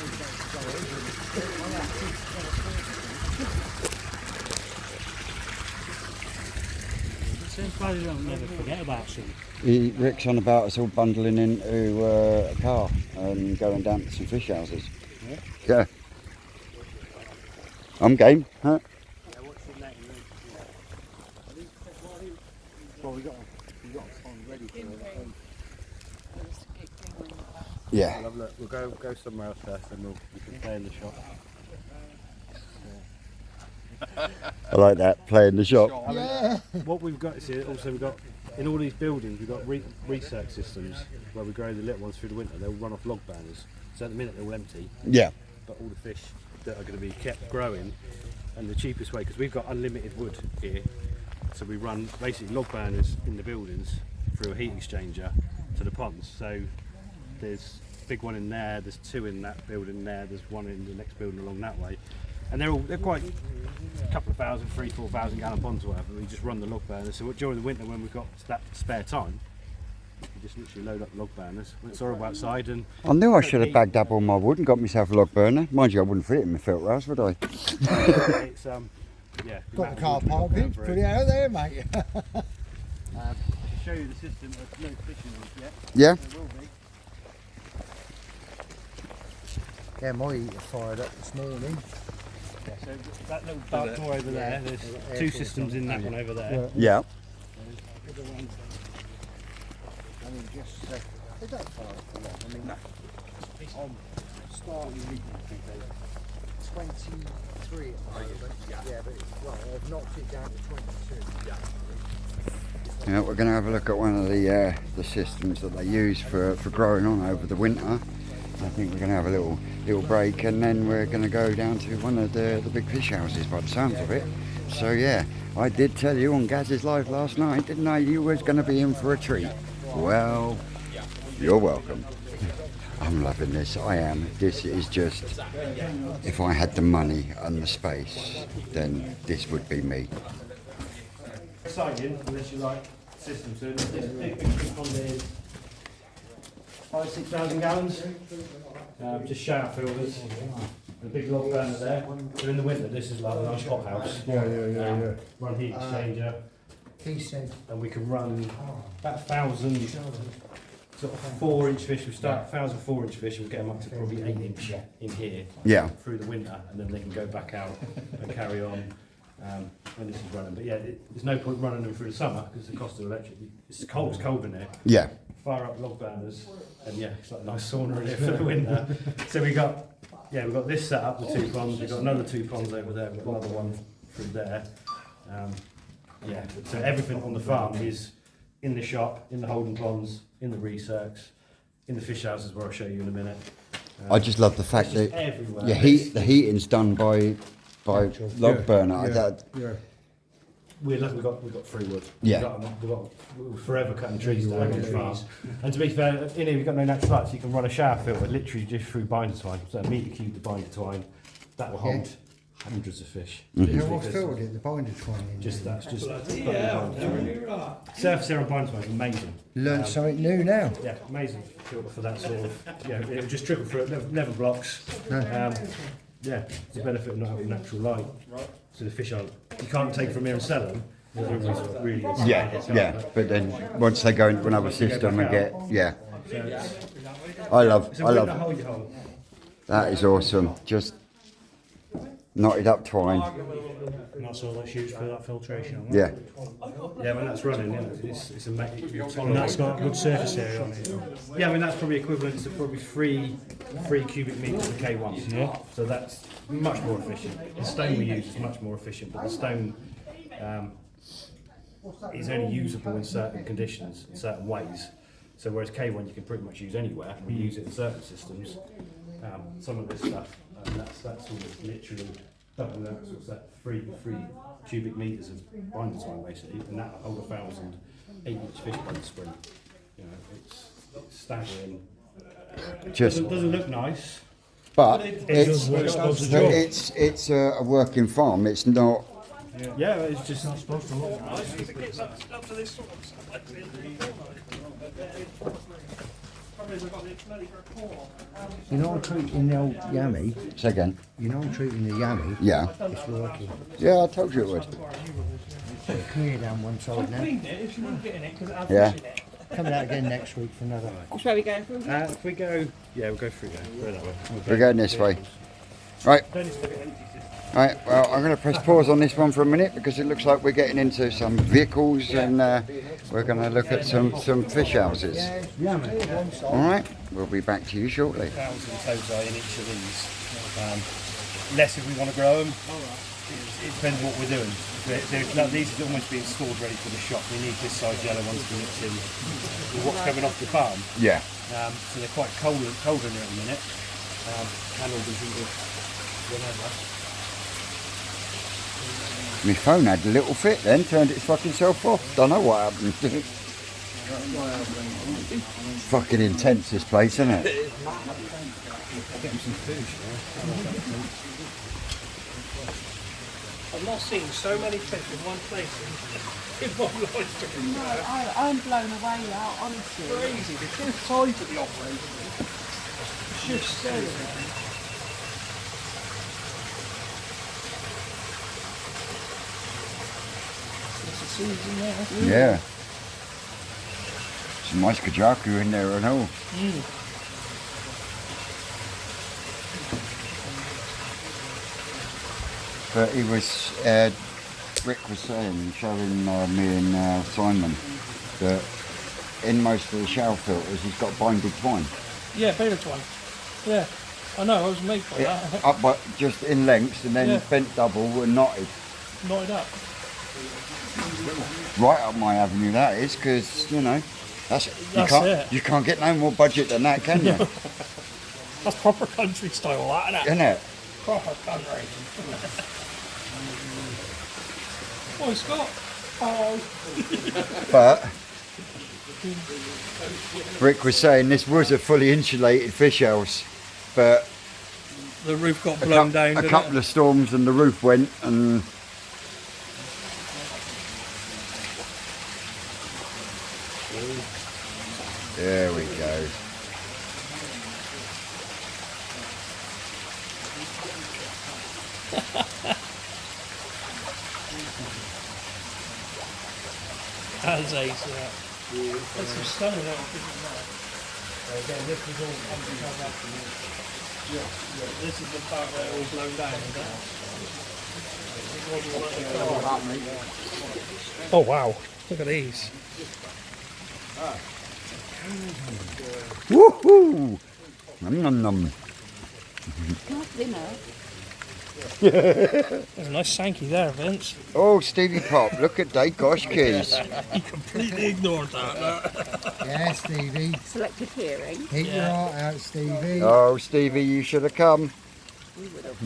Never forget about some. Rick's on about us all bundling into a car and going down to some fish houses. Yeah. I'm game. Huh? Well, we got a pond ready for it. Yeah. We'll have a look. We'll go somewhere else first, and we can play in the shop. I like that, play in the shop. Yeah. What we've got is here, also we've got, in all these buildings, we've got recirc systems where we grow the little ones through the winter. They'll run off log burners. So at the minute they're all empty, Yeah. but all the fish that are going to be kept growing, and the cheapest way, because we've got unlimited wood here, so we run basically log burners in the buildings through a heat exchanger to the ponds. So there's a big one in there, there's 2 in that building there, there's 1 in the next building along that way. And they're quite a couple of thousand, 3,000-4,000 gallon ponds or whatever. We just run the log burners. So during the winter when we've got that spare time, we just literally load up log burners when it's horrible outside. And I knew I should have bagged up all my wood and got myself a log burner. Mind you, I wouldn't fit it in my filter house, would I? it's yeah. Got the car park in, put it out there, mate. I can show you the system. There's no fishing on it yet. Yeah. There will be. Yeah, my heater fired up this morning. Yeah, so that little dark door over there, there's 2 systems in that one over there. Yeah. I mean, just they don't fire up a lot. I mean, I'm starting reading 23 at the moment. Yeah, but I've knocked it down to 22. Yeah, we're going to have a look at one of the systems that they use for growing on over the winter. I think we're going to have a little break, and then we're going to go down to one of the big fish houses by the sounds of it. So yeah, I did tell you on Gaz's Live last night, didn't I? You was going to be in for a treat. Well, you're welcome. I'm loving this, I am. This is just, if I had the money and the space, then this would be me. Exciting, unless you like systems. So this big pond is 6,000 gallons. Just shower filters. The big log burner there. So in the winter, this is like a nice hot house. Run heat exchanger. He said, And we can run about 1,000 sort of 4-inch fish. We start 1,000 4-inch fish and we get them up to probably 8-inch in here Yeah. through the winter, and then they can go back out and carry on when this is running. But yeah, there's no point running them through the summer because the cost of electric. It's cold in there. Yeah. Fire up log burners, and yeah, it's like a nice sauna in here for the winter. So we've got this set up, the 2 ponds. We've got another 2 ponds over there. We've got another one through there. So everything on the farm is in the shop, in the holding ponds, in the recircs, in the fish houses where I'll show you in a minute. I just love the fact that Everywhere. the heating's done by log burner. We're lucky we've got free wood. Yeah. We're forever cutting trees down on the farm. And to be fair, in here we've got no natural light, so you can run a shower filter literally just through binder twine. So a metre cube of binder twine, that will hold hundreds of fish. you know what filled it, the binder twine in. Surface area on binder twine is amazing. Learn something new now. Yeah, amazing filter for that sort of, it'll just trickle through it, never blocks. It's the benefit of not having natural light. So the fish aren't, you can't take from here and sell them. Really Yeah. But then once they go into another system and get I love that is awesome. Just knotted up twine. And that's all that's used for that filtration. Yeah. Yeah, when that's running, it's amazing. And that's got a good surface area on it. Yeah, I mean that's probably equivalent to probably 3 cubic metres of K1. Yeah. So that's much more efficient. The stone we use is much more efficient, but the stone is only usable in certain conditions, in certain ways. So whereas K1 you can pretty much use anywhere, we use it in certain systems. Some of this stuff, that's all literally double that, so it's that 3 cubic metres of binder twine basically, and that'll hold 1,000 8-inch fish by the spring. It's staggering. Just Doesn't look nice. but does work, does the job. it's a working farm. It's not. Yeah, it's just Not supposed to look nice. Up to this sort of stuff. You know I'm treating the old yammy, Say again. you know I'm treating the yammy, Yeah. it's working. Yeah, I told you it would. It's clear down one side now. Cleaned it if you wouldn't get in it because it had Yeah. fish in it. Coming out again next week for another. Which way are we going from? if we go, we'll go through there. Go that way. We're going this way. Right. Right, well, I'm going to press pause on this one for a minute because it looks like we're getting into some vehicles and we're going to look at some fish houses. All right, we'll be back to you shortly. 1,000 tozai in each of these. Less if we want to grow them. It depends what we're doing. These are almost being stored ready for the shop. We need this size yellow ones to mix in with what's coming off the farm. Yeah. So they're quite cold in there at the minute. Can all be heated whenever. My phone had a little fit then, turned its fucking self off. Don't know what happened. Fucking intense this place, isn't it? I've not seen so many fish in one place in my life. No, I'm blown away now, honestly. Crazy. The sheer size of the operation. It's just so. Yeah. Some nice kajaku in there and all. But he was, Rick was saying, showing me and Simon, that in most of the shell filters he's got binded twine. Yeah, beta twine. Yeah. I know, I was made for that. Up by, just in lengths and then bent double and knotted. Knotted up. Right up my avenue that is, because, you know, you can't get no more budget than that, can you? That's proper country style, that, isn't it? Isn't it? Proper country. Oh, Scott. Oh. But Rick was saying this was a fully insulated fish house, but The roof got blown down. a couple of storms and the roof went, and there we go. That's ace, yeah. That's some stunning little things in there. Again, this is all this is the part where it all blown down, is that? Oh wow, look at these. Woohoo! Nom nom nom. Nice dinner. There's a nice Sankey there, Vince. Oh, Stevie Pop, look at they gosh keys. He completely ignored that. Yeah, Stevie. Selective hearing. Keep your heart out, Stevie. Oh, Stevie, you should have come.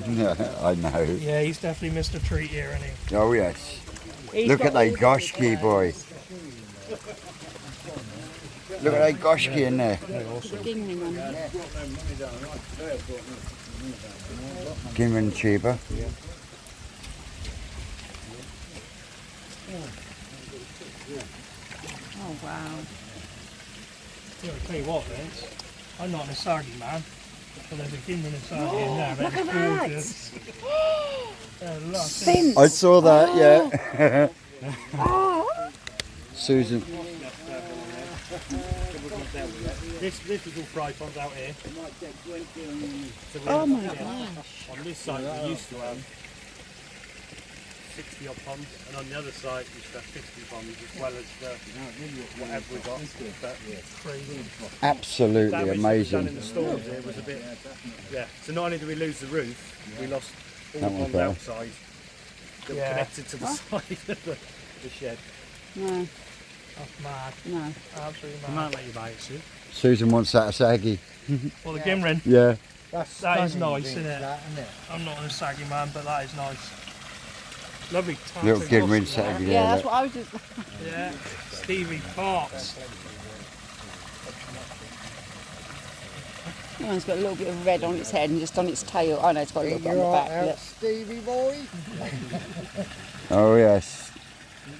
Yeah, I know. Yeah, he's definitely missed a treat here, isn't he? Oh, yes. He's Look got at that all the gosh key, big boy. Look at that gosh key in there. Gingham one. Gimrin tuber. Oh wow. Yeah, I'll tell you what, Vince. I'm not an Asagi man, but there's a Gingham Asagi in there. Look That's at that. gorgeous. Look. Vince. I saw that, yeah. Oh. Susan. This little fry pond's out here. Oh my gosh. On this side we used to have 60 odd ponds, and on the other side we used to have 50 ponds, as well as whatever we got. But Crazy. Absolutely damage done in amazing. the storms here was a bit, yeah. So not only did we lose the roof, we lost all That the one's ponds better. outside that Yeah. were connected to the side of the shed. No, That's mad. no. Absolutely I mad. might let you buy it, Sue. Susan wants that Asagi. Well, the Gimrin, Yeah. That's that is stunning, nice, Vince, isn't it? that, isn't it? I'm not an Asagi man, but that is nice. Lovely tartan Little Gimrin glossy there. Asagi Yeah, there. that's look. what I was just. Yeah, Stevie Pops. You know, it's got a little bit of red on its head and just on its tail. Oh no, it's got a little Keep bit on your the heart back. out, Look. Stevie boy. Oh, yes.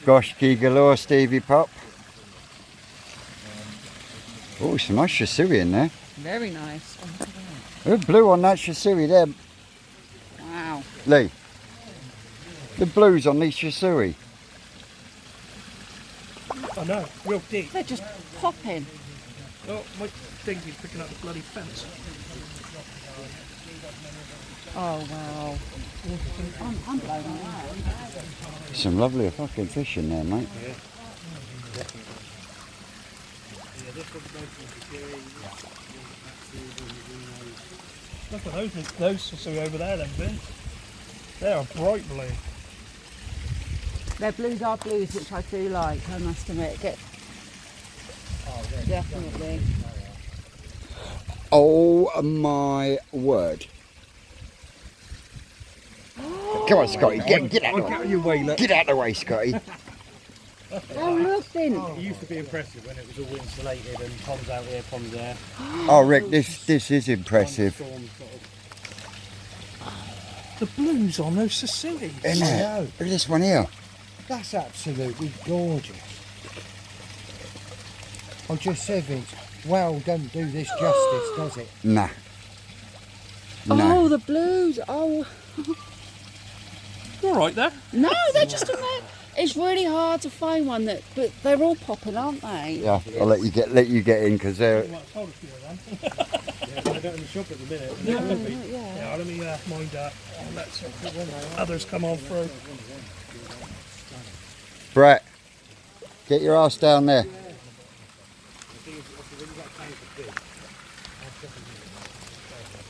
Gosh key galore, Stevie Pop. Oh, some nice Shisui in there. Very nice. Oh, blue on that Shisui there, Wow. Lee. The blues on these Shisui. I know, real deep. They're just popping. Oh, my thingy's picking up the bloody fence. Oh wow. I'm blown away. Some lovely fucking fish in there, mate. Look at those Shisui over there then, Vince. They are bright blue. Their blues are blues, which I do like, I must admit. Definitely. Oh my word. Come on, Scotty, get out of the way. Get out of the way, Scotty. Oh look, Vince. It used to be impressive when it was all insulated and ponds out here, ponds there. Oh, Rick, this is impressive. Storm sort of. The blues on those Sicilians. Isn't it? know. Look at this one here. That's absolutely gorgeous. I just said, Vince, well, doesn't do this justice, does it? Nah. Oh, No. the blues. Oh. You're right there. No, they're just a bit. It's really hard to find one that, but they're all popping, aren't they? Yeah, I'll let you get in because they're. You might have told a few of them. Yeah, I got in the shop at the minute. Yeah. Yeah, let me mind that. I'll let some others come on through. Brett, get your ass down there.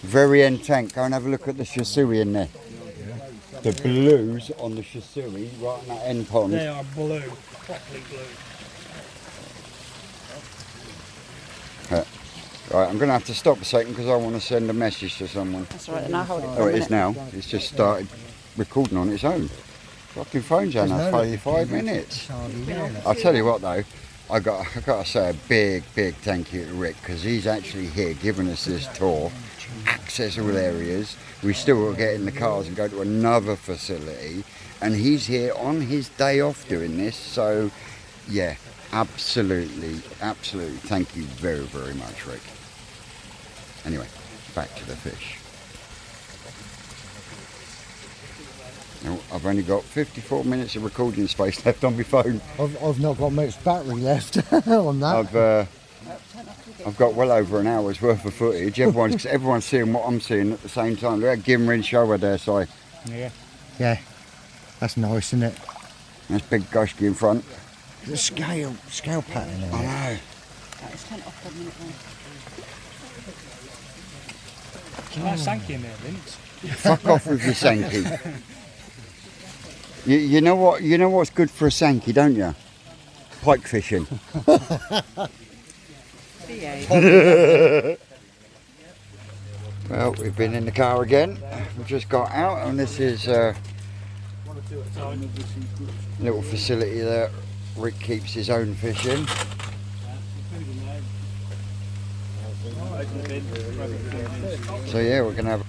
Very end tank. Go and have a look at the Shisui in there. The blues on the Shisui right on that end pond. They are blue, properly blue. Right, I'm going to have to stop a second because I want to send a message to someone. That's all right, then I'll hold it for Oh, a it is minute. now. It's just started recording on its own. Fucking phone's on us for 5 minutes. I'll tell you what though, I got to say a big thank you to Rick because he's actually here giving us this tour, access all areas. We still got to get in the cars and go to another facility, and he's here on his day off doing this. So, yeah, absolutely. Thank you very much, Rick. Anyway, back to the fish. Now, I've only got 54 minutes of recording space left on my phone. I've not got much battery left on that. I've got well over an hour's worth of footage. Everyone's seeing what I'm seeing at the same time. Look at Gimrin shower there, Si. Yeah, that's nice, isn't it? There's big Goshki in front. The scale pattern in I it. know. Let's turn it off for a minute then. Nice Sankey in there, Vince. Fuck off with your Sankey. You know what? You know what's good for a Sankey, don't you? Pike fishing. Well, we've been in the car again. We've just got out, and this is a little facility that Rick keeps his own fish in. So yeah, we're gonna have.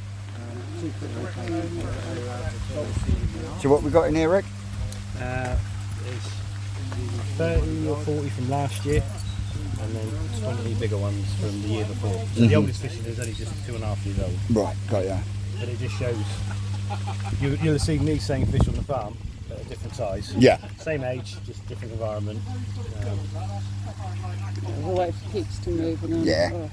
So what we got in here, Rick? There's 30 or 40 from last year, and then 20 bigger ones from the year before. So the oldest fishing is only just 2.5 years old. Right, got ya. But it just shows, you'll have seen these same fish on the farm, but a different size. Yeah. Same age, just different environment. We'll wait for Keeks to move and Yeah. oh,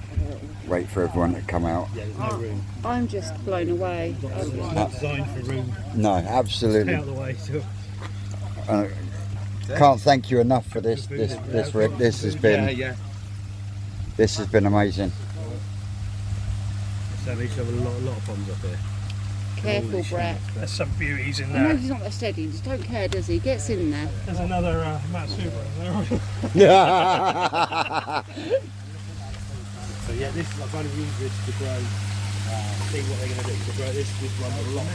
Wait for everyone to come out. Yeah, there's no room. I'm just blown away. It's not designed for room. No, Stay absolutely. out of the way. So. Can't thank you enough for this, Rick. This has been amazing. So they should have a lot of ponds up here. Careful, Brett. There's some beauties in I know there. he's not that steady. He just don't care, does he? Gets in there. There's another Matsuba in there. So yeah, this I've kind of used this to grow. See what they're going to do. To grow this one with a lot of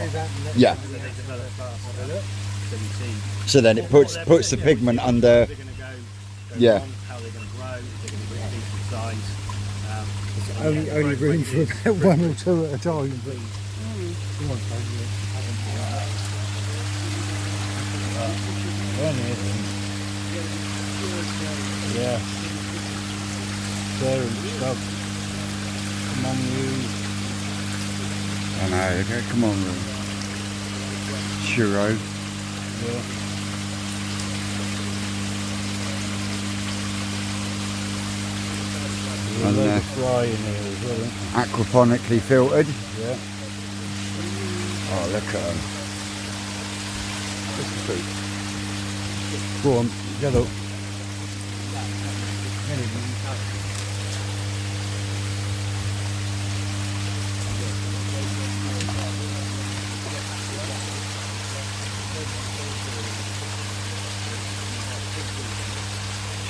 Yeah. so they develop faster. So you see. So then it puts the pigment under. Where they're going to go Yeah. on, how they're going to grow. If they're going to reach decent size. Only room for about one or two at a time. Yeah. There and stuff. Come on, you. I know. Come on, Churro. Yeah. And Fry in here as well, isn't aquaponically filtered. Yeah. Oh, look at them. Go on, yellow.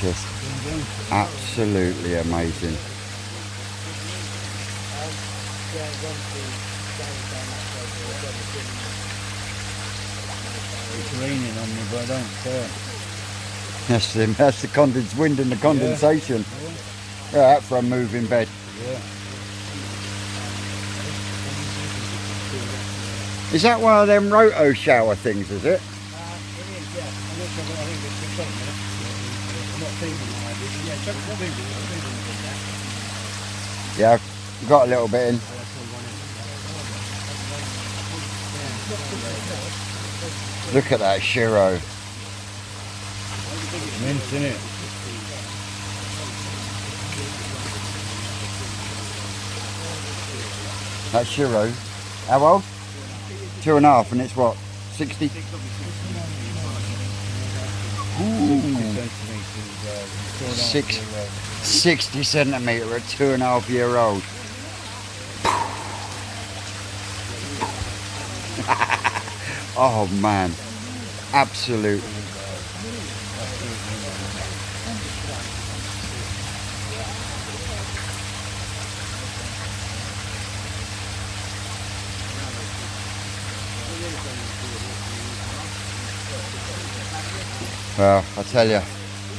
Just absolutely amazing. It's raining on me, but I don't care. That's the wind and the condensation. Yeah, for a moving bed. Yeah. Is that one of them roto shower things, is it? Yeah, I've got a little bit in. Look at that Shiro. Mint, innit? That Shiro. How old? 2.5, and it's what? 60? Ooh. 60 centimetre at 2.5 year old. Oh man, absolute. Well, I tell you,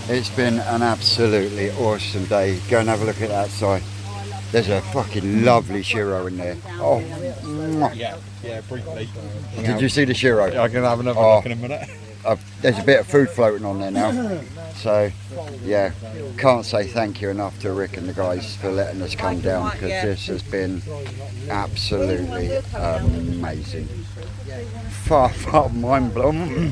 it's been an absolutely awesome day. Go and have a look at that side. There's a fucking lovely Shiro in there. Oh, mwah. Yeah, briefly. Did you see the Shiro? I can have another Oh. look in a minute. There's a bit of food floating on there now. So, yeah, can't say thank you enough to Rick and the guys for letting us come down, because this has been absolutely amazing. Far mind blown.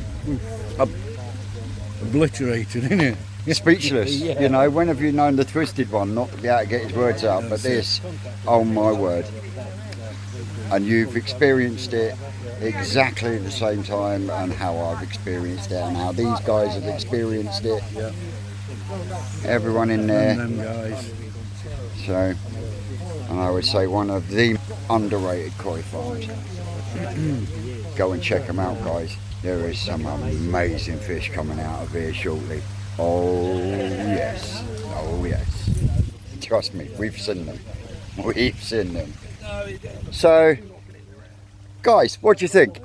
Obliterated, isn't it? Speechless. You know, when have you known the Twisted one not to be able to get his words out? But this, oh my word. And you've experienced it exactly at the same time and how I've experienced it and how these guys have experienced it. Everyone in there. Them guys. So, and I would say one of the underrated koi farms. Go and check them out, guys. There is some amazing fish coming out of here shortly. Oh yes, oh yes. Trust me, we've seen them. We've seen them. So, guys, what do you think?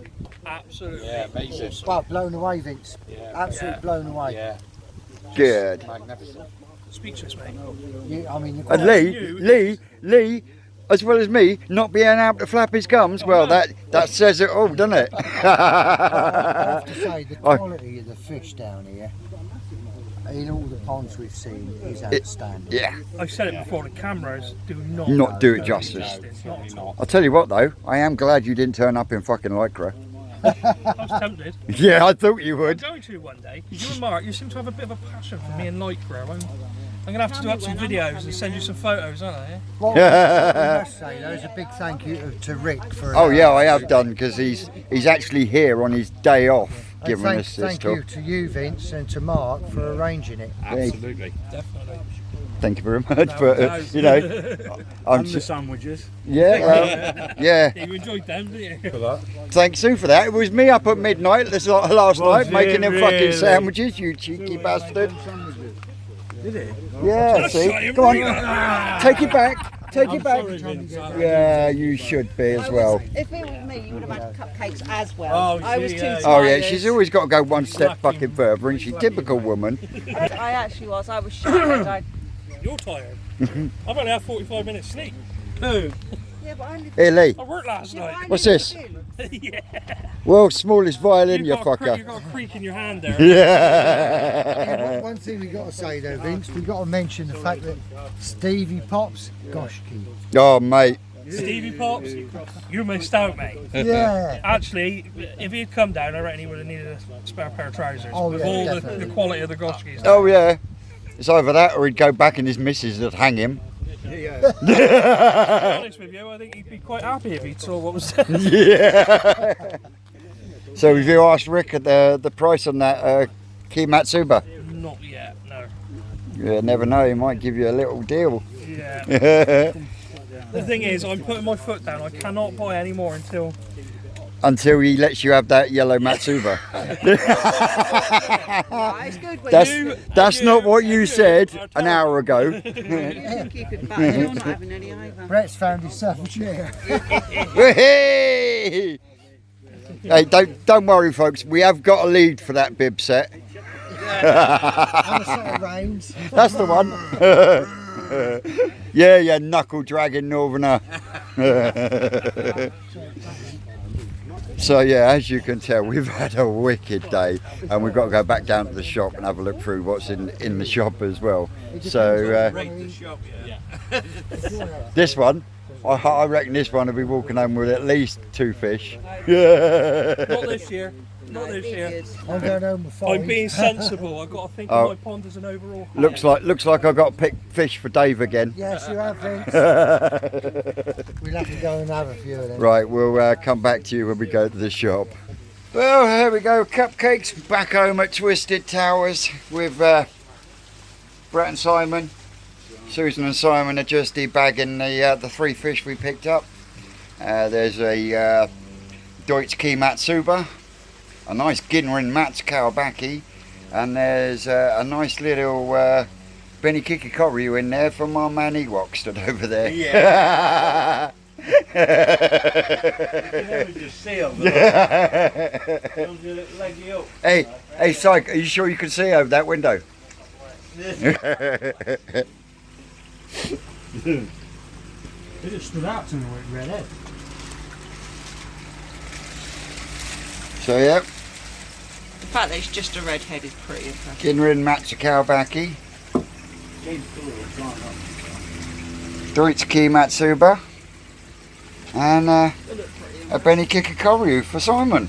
Absolutely. Yeah, amazing. Well, blown away, Vince. Absolutely blown away. Yeah, Good. magnificent. Speechless, mate. I mean, the And Lee, as well as me, not being able to flap his gums, well, that says it all, doesn't it? I have to say, the quality of the fish down here, in all the ponds we've seen, is outstanding. Yeah. I've said it before, the cameras do not Not do it justice. Not at all. I'll tell you what, though, I am glad you didn't turn up in fucking Lycra. I was tempted. Yeah, I thought you I'm would. going to one day. You and Mark, you seem to have a bit of a passion for me and Lycra. I'm going to have to do up some videos and send you some photos, aren't I? Well, I must say, there's a big thank you to Rick for. Oh yeah, I have done, because he's actually here on his day off, giving us this Thank tour. you to you, Vince, and to Mark for arranging it. Absolutely. Definitely. Thank you very much. But you know, I'm And the sandwiches. yeah, well, yeah. You enjoyed them, didn't you? For that. Thanks Sue for that. It was me up at midnight last night it making them fucking really? sandwiches. You cheeky bastard. Did it? Yeah, see, shot him come on, right. take it back, take it back. Sorry, Vince. Yeah, you should be as well. If it was me, you would have had cupcakes as well. Oh, I was she, too yeah. tired. Oh yeah, she's always got to go one step fucking further, and she's a typical woman. I actually was. I was shattered. You're tired. I've only had 45 minutes sleep. No. Yeah, but I only. Here, Lee, I worked last night. what's this? Yeah. World's smallest violin, you You've got fucker. a creak in your hand there. Yeah. One thing we got to say though, Vince, we got to mention the fact that Stevie Pops, gosh, key. Oh mate, Stevie Pops, you missed out, mate. Yeah. Actually, if he'd come down, I reckon he would have needed a spare pair of trousers. Oh, with yeah, all the definitely. quality of the Goshkis. oh yeah. It's either that or he'd go back and his missus would hang him. To be honest with you, I think he'd be quite happy if he saw what was there. Yeah. So have you asked Rick at the price on that Key Matsuba? Not yet, no. You never know, he might give you a little deal. Yeah. Until The thing is, I'm putting my foot down. I cannot buy any more until. he lets you have that yellow Matsuba. It's good when That's not what you you said are an hour ago. you think you could buy. You're not having any either. Brett's found himself a chair. Hey, don't worry, folks. We have got a lead for that bib set. And a set of reins. That's the one. Yeah, knuckle dragging northerner. So yeah, as you can tell, we've had a wicked day, and we've got to go back down to the shop and have a look through what's in the shop as well. So this one, I reckon this one will be walking home with at least 2 fish. Yeah. Not this year. Not this year. I'm going home with 5. I'm being sensible. I've got to think of my pond as an overall. Looks like I've got to pick fish for Dave again. Yes, you have, Vince. We'll have to go and have a few of them. Right, we'll come back to you when we go to the shop. Well, here we go, cupcakes, back home at Twisted Towers with Brett and Simon. Susan and Simon are just debagging the 3 fish we picked up. There's a Deutsch Key Matsuba, a nice Ginrin Mats Kawabaki, and there's a nice little Benny Kikikoru in there from our man Ewok stood over there. Yeah. Just sealed. Hey, Syke, are you sure you can see over that window? It just stood out to me with red head. So yeah, The fact that it's just a redhead is pretty impressive. Ginrin Matsukowbaki, Doitsuki Matsuba, and a Benny Kikakoryu for Simon.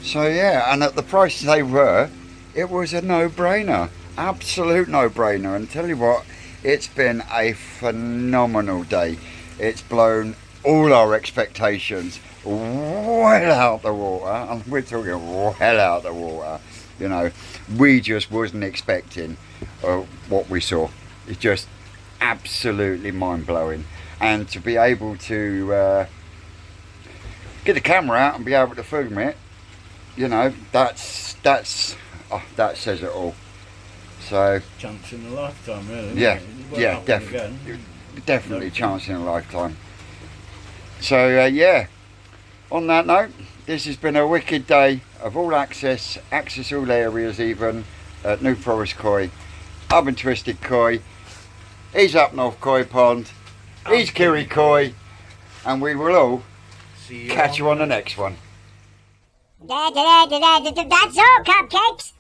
So yeah, and at the price they were, it was a no-brainer, absolute no-brainer. And tell you what, it's been a phenomenal day. It's blown all our expectations well out the water, and we're talking well out the water. You know, we just wasn't expecting what we saw. It's just absolutely mind-blowing, and to be able to get the camera out and be able to film it, you know, that says it all. So Chance in a lifetime, really. yeah, Well, yeah, not one again. definitely chance in a lifetime. So yeah, on that note, this has been a wicked day of all access all areas, even at New Forest Koi. I've been Twisted Koi, he's up North Koi Pond, he's Kiri Koi, and we will all catch you on the next one. That's all, cupcakes.